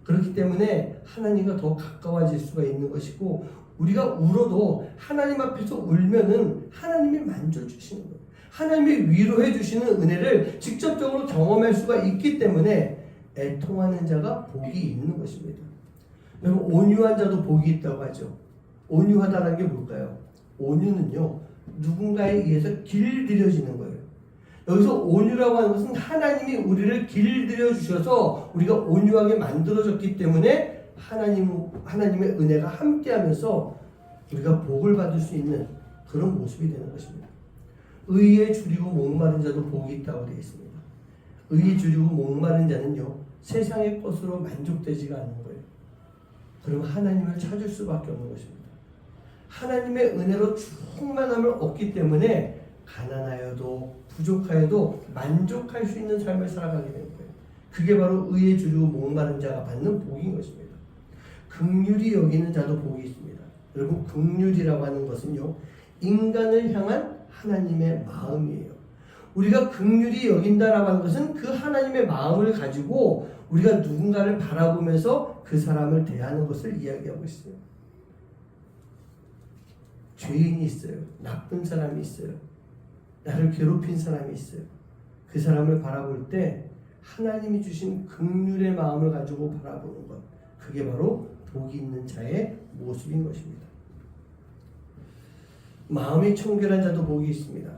그렇기 때문에 하나님과 더 가까워질 수가 있는 것이고, 우리가 울어도 하나님 앞에서 울면은 하나님이 만져주시는 거예요. 하나님이 위로해 주시는 은혜를 직접적으로 경험할 수가 있기 때문에 애통하는 자가 복이 있는 것입니다. 여러분, 온유한 자도 복이 있다고 하죠. 온유하다는 게 뭘까요? 온유는요, 누군가에 의해서 길들여지는 거예요. 여기서 온유라고 하는 것은 하나님이 우리를 길들여 주셔서 우리가 온유하게 만들어졌기 때문에 하나님의 은혜가 함께하면서 우리가 복을 받을 수 있는 그런 모습이 되는 것입니다. 의에 줄이고 목마른 자도 복이 있다고 되어 있습니다. 의에 줄이고 목마른 자는요, 세상의 것으로 만족되지가 않는 거예요. 그럼 하나님을 찾을 수밖에 없는 것입니다. 하나님의 은혜로 충만함을 얻기 때문에 가난하여도 부족하여도 만족할 수 있는 삶을 살아가게 되는 거예요. 그게 바로 의에 줄이고 목마른 자가 받는 복인 것입니다. 긍휼히 여기는 자도 복이 있습니다. 여러분, 긍휼이라고 하는 것은요, 인간을 향한 하나님의 마음이에요. 우리가 긍휼히 여긴다라고 하는 것은 그 하나님의 마음을 가지고 우리가 누군가를 바라보면서 그 사람을 대하는 것을 이야기하고 있어요. 죄인이 있어요. 나쁜 사람이 있어요. 나를 괴롭힌 사람이 있어요. 그 사람을 바라볼 때 하나님이 주신 긍휼의 마음을 가지고 바라보는 것, 그게 바로 복이 있는 자의 모습인 것입니다. 마음이 청결한 자도 복이 있습니다.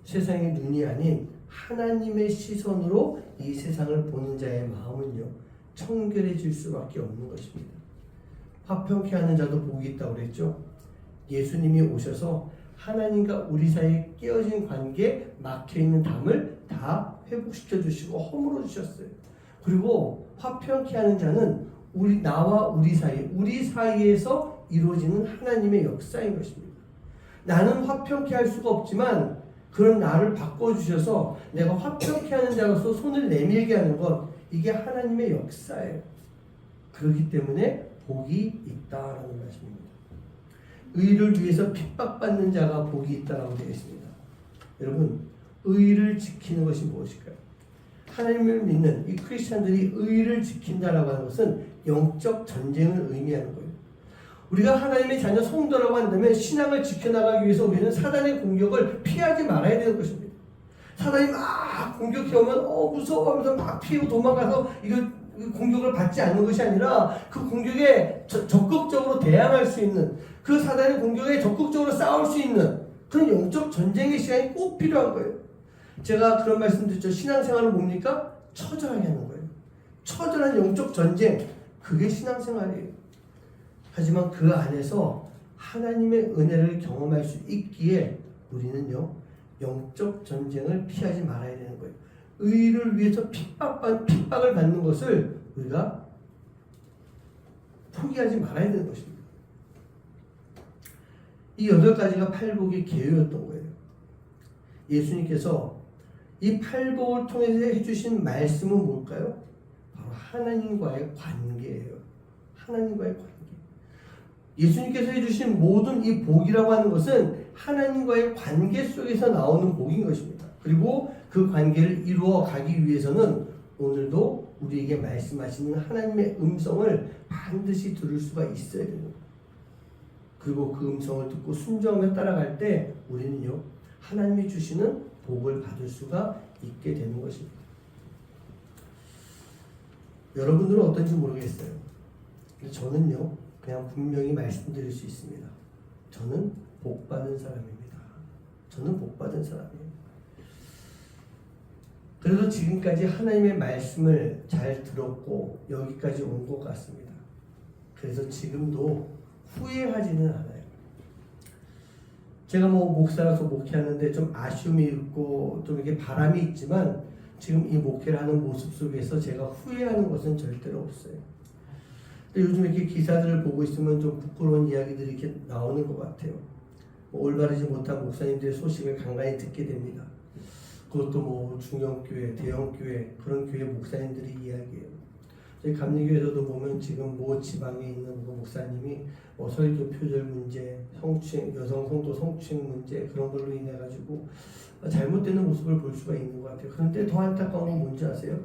세상의 눈이 아닌 하나님의 시선으로 이 세상을 보는 자의 마음은요, 청결해질 수밖에 없는 것입니다. 화평케 하는 자도 복이 있다고 그랬죠. 예수님이 오셔서 하나님과 우리 사이에 깨어진 관계에 막혀있는 담을 다 회복시켜 주시고 허물어 주셨어요. 그리고 화평케 하는 자는 나와 우리 사이에서 이루어지는 하나님의 역사인 것입니다. 나는 화평케 할 수가 없지만 그런 나를 바꿔주셔서 내가 화평케 하는 자로서 손을 내밀게 하는 것, 이게 하나님의 역사예요. 그렇기 때문에 복이 있다라는 말씀입니다. 의를 위해서 핍박받는 자가 복이 있다라고 되어 있습니다. 여러분, 의를 지키는 것이 무엇일까요? 하나님을 믿는 이 크리스찬들이 의를 지킨다라고 하는 것은 영적 전쟁을 의미하는 거예요. 우리가 하나님의 자녀 성도라고 한다면 신앙을 지켜나가기 위해서 우리는 사단의 공격을 피하지 말아야 되는 것입니다. 사단이 막 공격해오면 무서워하면서 막 피하고 도망가서 이거 공격을 받지 않는 것이 아니라 그 공격에 적극적으로 대항할 수 있는, 그 사단의 공격에 적극적으로 싸울 수 있는 그런 영적 전쟁의 시간이 꼭 필요한 거예요. 제가 그런 말씀 드렸죠. 신앙생활은 뭡니까? 처절하게 하는 거예요. 처절한 영적 전쟁, 그게 신앙생활이에요. 하지만 그 안에서 하나님의 은혜를 경험할 수 있기에 우리는요 영적 전쟁을 피하지 말아야 되는 거예요. 의를 위해서 핍박을 받는 것을 우리가 포기하지 말아야 되는 것입니다. 이 8가지가 팔복의 계율이었던 거예요. 예수님께서 이 팔복을 통해서 해주신 말씀은 뭘까요? 바로 하나님과의 관계예요. 하나님과의 관계. 예수님께서 해주신 모든 이 복이라고 하는 것은 하나님과의 관계 속에서 나오는 복인 것입니다. 그리고 그 관계를 이루어 가기 위해서는 오늘도 우리에게 말씀하시는 하나님의 음성을 반드시 들을 수가 있어야 되는 거예요. 그리고 그 음성을 듣고 순종하며 따라갈 때 우리는요 하나님이 주시는 복을 받을 수가 있게 되는 것입니다. 여러분들은 어떤지 모르겠어요. 근데 저는요 그냥 분명히 말씀드릴 수 있습니다. 저는 복받은 사람입니다. 저는 복받은 사람이에요. 그래서 지금까지 하나님의 말씀을 잘 들었고 여기까지 온 것 같습니다. 그래서 지금도 후회하지는 않아요. 제가 목사라서 목회하는데 좀 아쉬움이 있고 좀 이렇게 바람이 있지만 지금 이 목회를 하는 모습 속에서 제가 후회하는 것은 절대로 없어요. 근데 요즘 이렇게 기사들을 보고 있으면 좀 부끄러운 이야기들이 이렇게 나오는 것 같아요. 올바르지 못한 목사님들의 소식을 간간히 듣게 됩니다. 그것도 중형교회, 대형교회 그런 교회 목사님들의 이야기예요. 저희 감리교회에서도 보면 지금 지방에 있는 목사님이 설교 표절 문제, 성추행, 여성 성도 성추행 문제 그런 걸로 인해 가지고 잘못되는 모습을 볼 수가 있는 것 같아요. 그런데 더 안타까운 건 뭔지 아세요?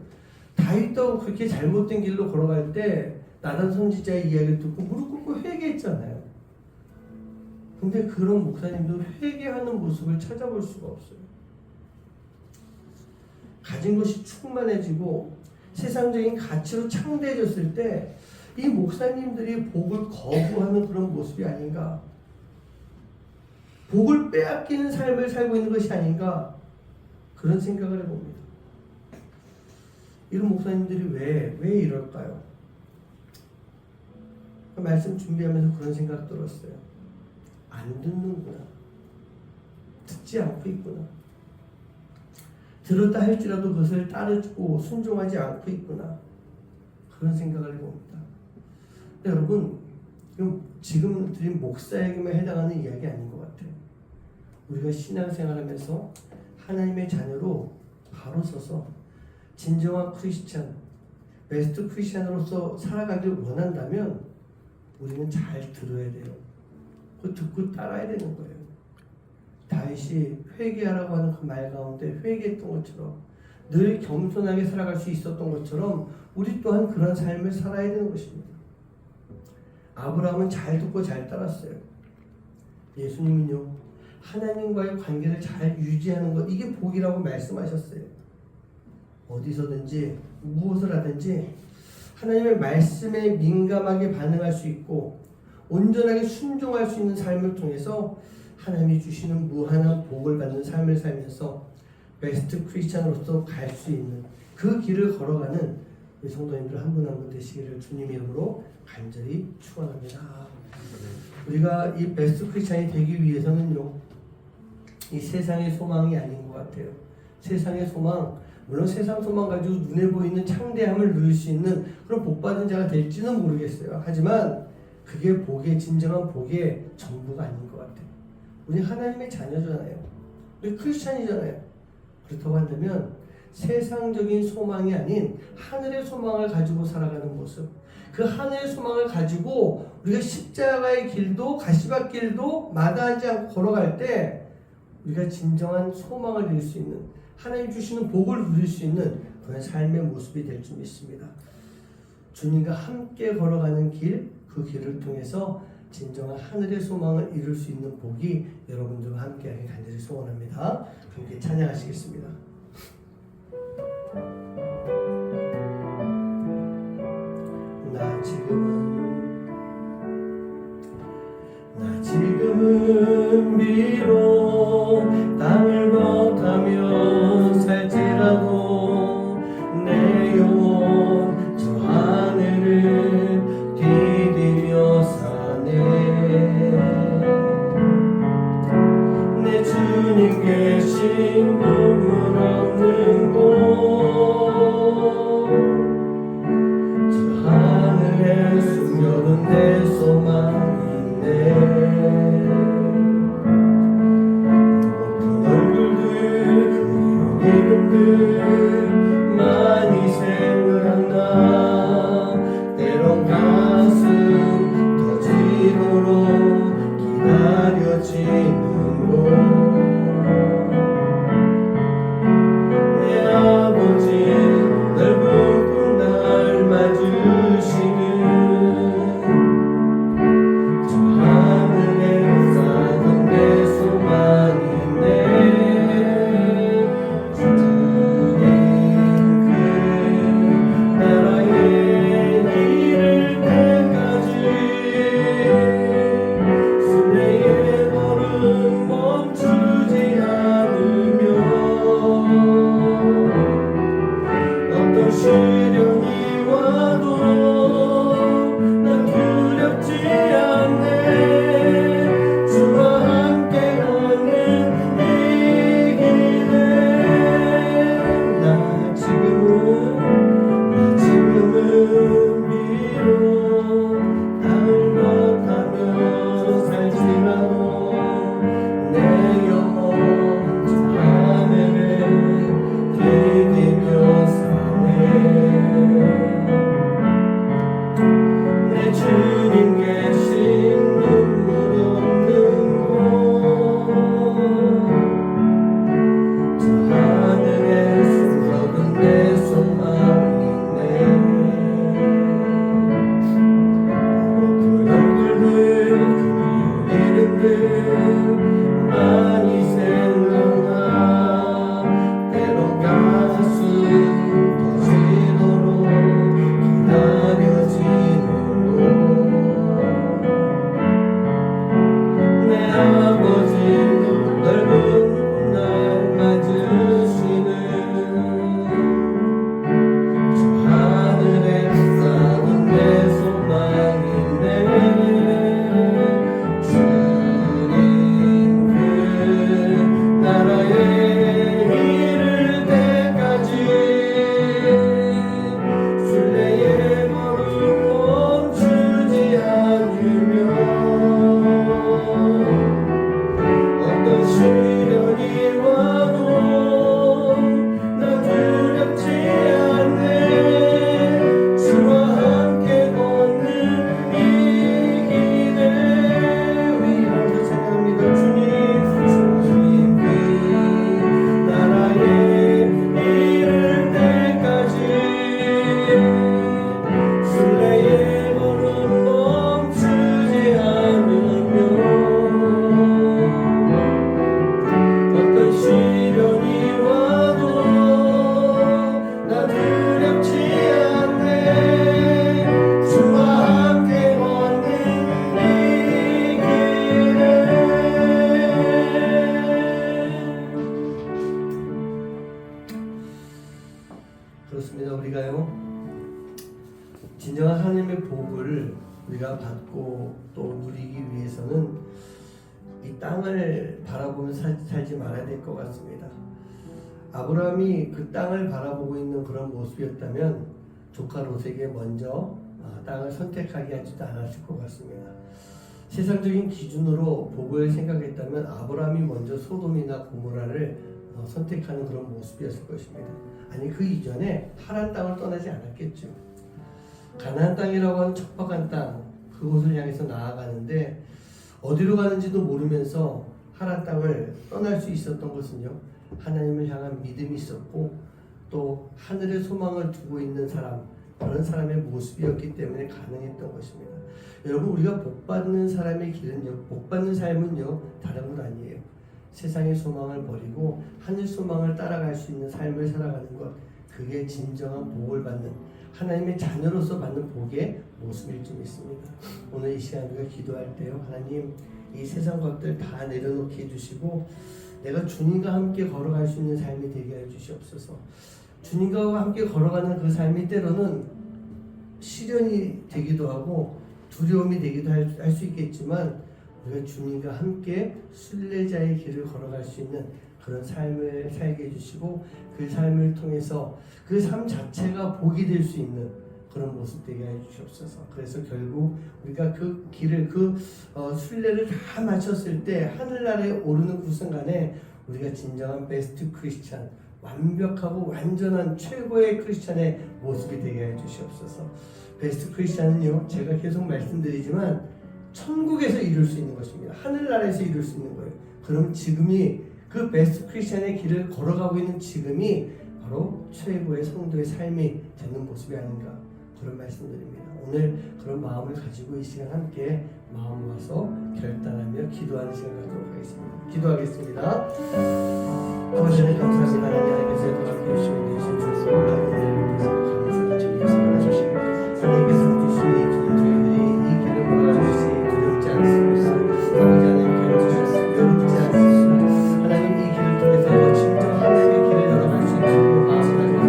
다윗도 그렇게 잘못된 길로 걸어갈 때 나단 선지자의 이야기를 듣고 무릎 꿇고 회개했잖아요. 근데 그런 목사님도 회개하는 모습을 찾아볼 수가 없어요. 가진 것이 충만해지고 세상적인 가치로 창대해졌을 때 이 목사님들이 복을 거부하는 그런 모습이 아닌가, 복을 빼앗기는 삶을 살고 있는 것이 아닌가 그런 생각을 해봅니다. 이런 목사님들이 왜 이럴까요? 말씀 준비하면서 그런 생각 들었어요. 안 듣는구나. 듣지 않고 있구나. 들었다 할지라도 그것을 따르고 순종하지 않고 있구나. 그런 생각을 해봅니다. 여러분, 지금 드린 목사에게만 해당하는 이야기 아닌 것 같아요. 우리가 신앙생활하면서 하나님의 자녀로 바로 서서 진정한 크리스찬, 베스트 크리스찬으로서 살아가길 원한다면 우리는 잘 들어야 돼요. 그거 듣고 따라야 되는 거예요. 다윗이 회개하라고 하는 그 말 가운데 회개했던 것처럼 늘 겸손하게 살아갈 수 있었던 것처럼 우리 또한 그런 삶을 살아야 되는 것입니다. 아브라함은 잘 듣고 잘 따랐어요. 예수님은요 하나님과의 관계를 잘 유지하는 것, 이게 복이라고 말씀하셨어요. 어디서든지 무엇을 하든지 하나님의 말씀에 민감하게 반응할 수 있고 온전하게 순종할 수 있는 삶을 통해서 하나님이 주시는 무한한 복을 받는 삶을 살면서 베스트 크리스찬으로서 갈 수 있는 그 길을 걸어가는 우리 성도님들 한 분 한 분 되시기를 주님 이름으로 간절히 축원합니다. 우리가 이 베스트 크리스찬이 되기 위해서는요 이 세상의 소망이 아닌 것 같아요. 세상의 소망, 물론 세상 소망 가지고 눈에 보이는 창대함을 누릴 수 있는 그런 복받은 자가 될지는 모르겠어요. 하지만 그게 진정한 복의 전부가 아닌 것 같아요. 우리 하나님의 자녀잖아요. 우리 크리스찬이잖아요. 그렇다고 한다면 세상적인 소망이 아닌 하늘의 소망을 가지고 살아가는 모습, 그 하늘의 소망을 가지고 우리가 십자가의 길도 가시밭길도 마다하지 않고 걸어갈 때 우리가 진정한 소망을 누릴 수 있는, 하나님 주시는 복을 누릴 수 있는 그런 삶의 모습이 될 줄 믿습니다. 주님과 함께 걸어가는 길, 그 길을 통해서 진정한 하늘의 소망을 이룰 수 있는 복이 여러분들과 함께하길 간절히 소원합니다. 함께 찬양하시겠습니다. 나 지금은 비록 땅을 걷다며 살지라도 내 영혼 저 하늘을 디디며 사네. 그렇습니다. 우리가요 진정한 하나님의 복을 우리가 받고 또 누리기 위해서는 이 땅을 바라보면서 살지 말아야 될 것 같습니다. 아브라함이 그 땅을 바라보고 있는 그런 모습이었다면 조카 롯에게 먼저 땅을 선택하게 하지도 않았을 것 같습니다. 세상적인 기준으로 복을 생각했다면 아브라함이 먼저 소돔이나 고모라를 선택하는 그런 모습이었을 것입니다. 아니 그 이전에 하란 땅을 떠나지 않았겠죠. 가나안 땅이라고 하는 척박한 땅 그곳을 향해서 나아가는데 어디로 가는지도 모르면서 하란 땅을 떠날 수 있었던 것은요 하나님을 향한 믿음이 있었고 또 하늘의 소망을 두고 있는 사람 그런 사람의 모습이었기 때문에 가능했던 것입니다. 여러분 우리가 복받는 사람의 길은요 복받는 삶은요 다른 것 아니에요. 세상의 소망을 버리고 하늘 소망을 따라갈 수 있는 삶을 살아가는 것 그게 진정한 복을 받는 하나님의 자녀로서 받는 복의 모습일 줄 믿습니다. 오늘 이 시간 우리가 기도할 때요 하나님 이 세상 것들 다 내려놓게 해주시고 내가 주님과 함께 걸어갈 수 있는 삶이 되게 해주시옵소서. 주님과 함께 걸어가는 그 삶이 때로는 시련이 되기도 하고 두려움이 되기도 할 수 있겠지만 우리가 주님과 함께 순례자의 길을 걸어갈 수 있는 그런 삶을 살게 해주시고 그 삶을 통해서 그 삶 자체가 복이 될 수 있는 그런 모습 되게 해주시옵소서. 그래서 결국 우리가 그 길을 순례를 다 마쳤을 때 하늘나라에 오르는 그 순간에 우리가 진정한 베스트 크리스찬 완벽하고 완전한 최고의 크리스찬의 모습이 되게 해주시옵소서. 베스트 크리스찬은요 제가 계속 말씀드리지만 천국에서 이룰 수 있는 것입니다. 하늘나라에서 이룰 수 있는 거예요. 그럼 지금이 그 베스트 크리스찬의 길을 걸어가고 있는 지금이 바로 최고의 성도의 삶이 되는 모습이 아닌가 그런 말씀드립니다. 오늘 그런 마음을 가지고 이 시간 함께 마음 모아서 결단하며 기도하는 시간 갖도록 하겠습니다. 기도하겠습니다. 아버지 하나님 감사합니다. 하나님께서 함께 주시고 계신 주님 감사를 드리겠습니다. 하나님께서 주신 이 저희들이 이 길을 걸어갈 수 있게 두렵지 않습니다. 아버지 하나님 두렵지 않습니다. 하나님 이 길을 통해서 진정 하나님의 길을 걸어갈 수 있도록 마음을 가지고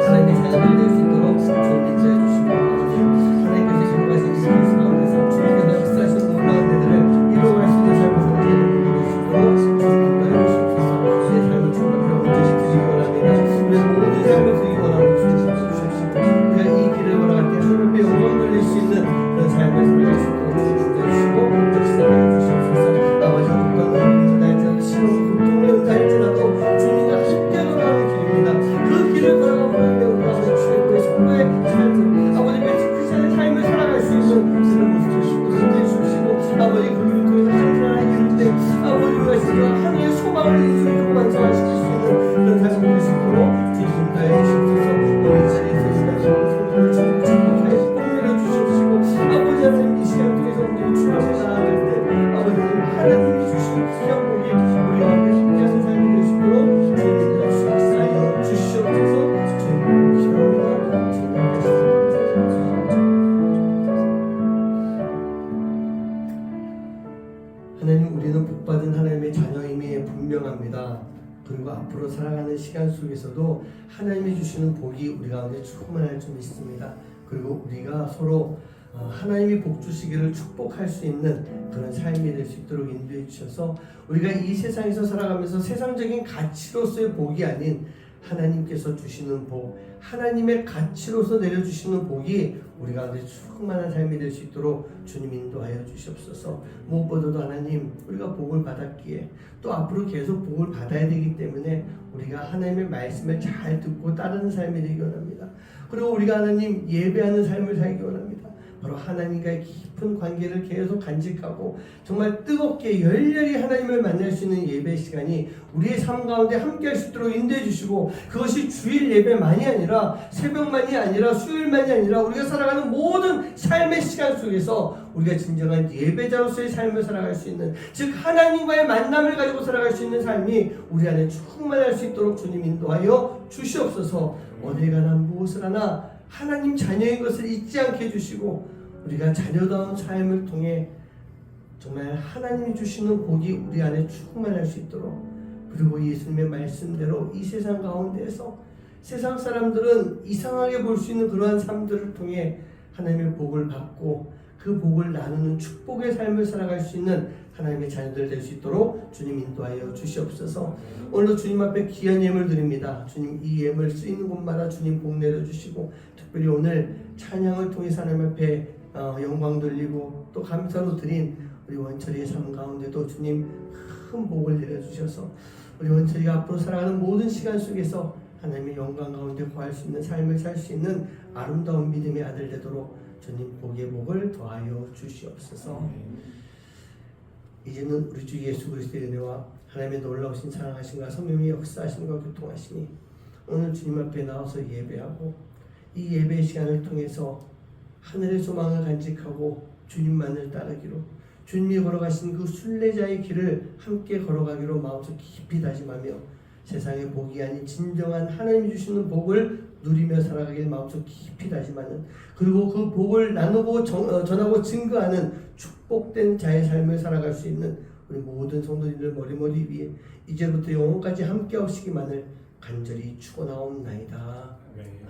하나님의 자녀들 될 수 있도록 좋은 인자해 주시고 하나님께서 이루어가신 이 길을 가운데서 주님께서 역사하신 놀라운 일들을 이루어갈 수 있는 삶을 살게 되는 수 있도록 좋은 인자해 주시옵소서. 내 삶을 주님께 얹으시 드리기 원합니다. 우리 모든 삶을 드리기 원하고 주시옵소서. 우리가 이 길을 걸어갈 때 하나님께 영광 돌릴 수 있는 그런 삶을 살아갈 수 있도록 인자해 주시고 역사하여 주시옵소서. 아버지 어떤 날짜도 시험 고통의 날짜라도 주님과 함께 걸어가는 길입니다. 그 길을 걸어가고 있는 우리가 최고의 성도의 삶을 아버지 크리스찬의 삶을 살아갈 수 있는 그런 모습을 인도해 주시고 아버지 그 길을 통해서 하나님 이룰 때 아버지 우리가 진짜 하나님의 소망을 이루고 완성하실 수 있는 그런 삶을 될 수 있도록 주님 인도해 주시옵소서. 오늘 이 자리에서 성도를 축복하여 공유해 주시옵시고 아버지 하나님 이 시간 통해서 우리 주님을 나아갈 때 아버지 하나님이 주신 귀한 복이 우리와 함께 함께하는 삶이 될 수 있도록 주님께서 주시옵소서. 주시옵소서. 주님 기도합니다. 하나님 우리는 복받은 하나님의 자녀임이 분명합니다. 그리고 앞으로 살아가는 시간 속에서도 하나님이 주시는 복이 우리 가운데 충만할 줄 믿습니다. 그리고 우리가 서로 하나님이 복 주시기를 축복할 수 있는 그런 삶이 될 수 있도록 인도해 주셔서 우리가 이 세상에서 살아가면서 세상적인 가치로서의 복이 아닌 하나님께서 주시는 복, 하나님의 가치로서 내려주시는 복이 우리 가운데 충만한 삶이 될 수 있도록 주님 인도하여 주시옵소서. 무엇보다도 하나님 우리가 복을 받았기에 또 앞으로 계속 복을 받아야 되기 때문에 우리가 하나님의 말씀을 잘 듣고 따르는 삶이 되기 원합니다. 그리고 우리가 하나님 예배하는 삶을 살기 원합니다. 바로 하나님과의 깊은 관계를 계속 간직하고 정말 뜨겁게 열렬히 하나님을 만날 수 있는 예배 시간이 우리의 삶 가운데 함께 할 수 있도록 인도해 주시고 그것이 주일 예배만이 아니라 새벽만이 아니라 수요일만이 아니라 우리가 살아가는 모든 삶의 시간 속에서 우리가 진정한 예배자로서의 삶을 살아갈 수 있는 즉 하나님과의 만남을 가지고 살아갈 수 있는 삶이 우리 안에 충만할 수 있도록 주님 인도하여 주시옵소서. 어딜 가나 무엇을 하나 하나님 자녀인 것을 잊지 않게 해주시고 우리가 자녀다운 삶을 통해 정말 하나님이 주시는 복이 우리 안에 충만할 수 있도록 그리고 예수님의 말씀대로 이 세상 가운데에서 세상 사람들은 이상하게 볼 수 있는 그러한 삶들을 통해 하나님의 복을 받고 그 복을 나누는 축복의 삶을 살아갈 수 있는 하나님의 자녀들 될 수 있도록 주님 인도하여 주시옵소서. 오늘도 주님 앞에 귀한 예물 드립니다. 주님 이 예물 쓰이는 곳마다 주님 복 내려주시고 특별히 오늘 찬양을 통해서 하나님 앞에 영광 돌리고 또 감사로 드린 우리 원철이의 삶 가운데도 주님 큰 복을 내려주셔서 우리 원철이가 앞으로 살아가는 모든 시간 속에서 하나님의 영광 가운데 거할 수 있는 삶을 살 수 있는 아름다운 믿음의 아들 되도록 주님 복의 복을 더하여 주시옵소서. 이제는 우리 주 예수 그리스도의 은혜와 하나님의 놀라우신 사랑하심과 성령의 역사하심과 교통하심이 오늘 주님 앞에 나와서 예배하고 이 예배 시간을 통해서 하늘의 소망을 간직하고 주님만을 따르기로 주님이 걸어가신 그 순례자의 길을 함께 걸어가기로 마음속 깊이 다짐하며 세상의 복이 아닌 진정한 하나님이 주시는 복을 누리며 살아가길 마음속 깊이 다짐하는 그리고 그 복을 나누고 전하고 증거하는 축복된 자의 삶을 살아갈 수 있는 우리 모든 성도님들 머리머리 위에 이제부터 영원까지 함께 하시기만을 간절히 축원하옵나이다. 아멘.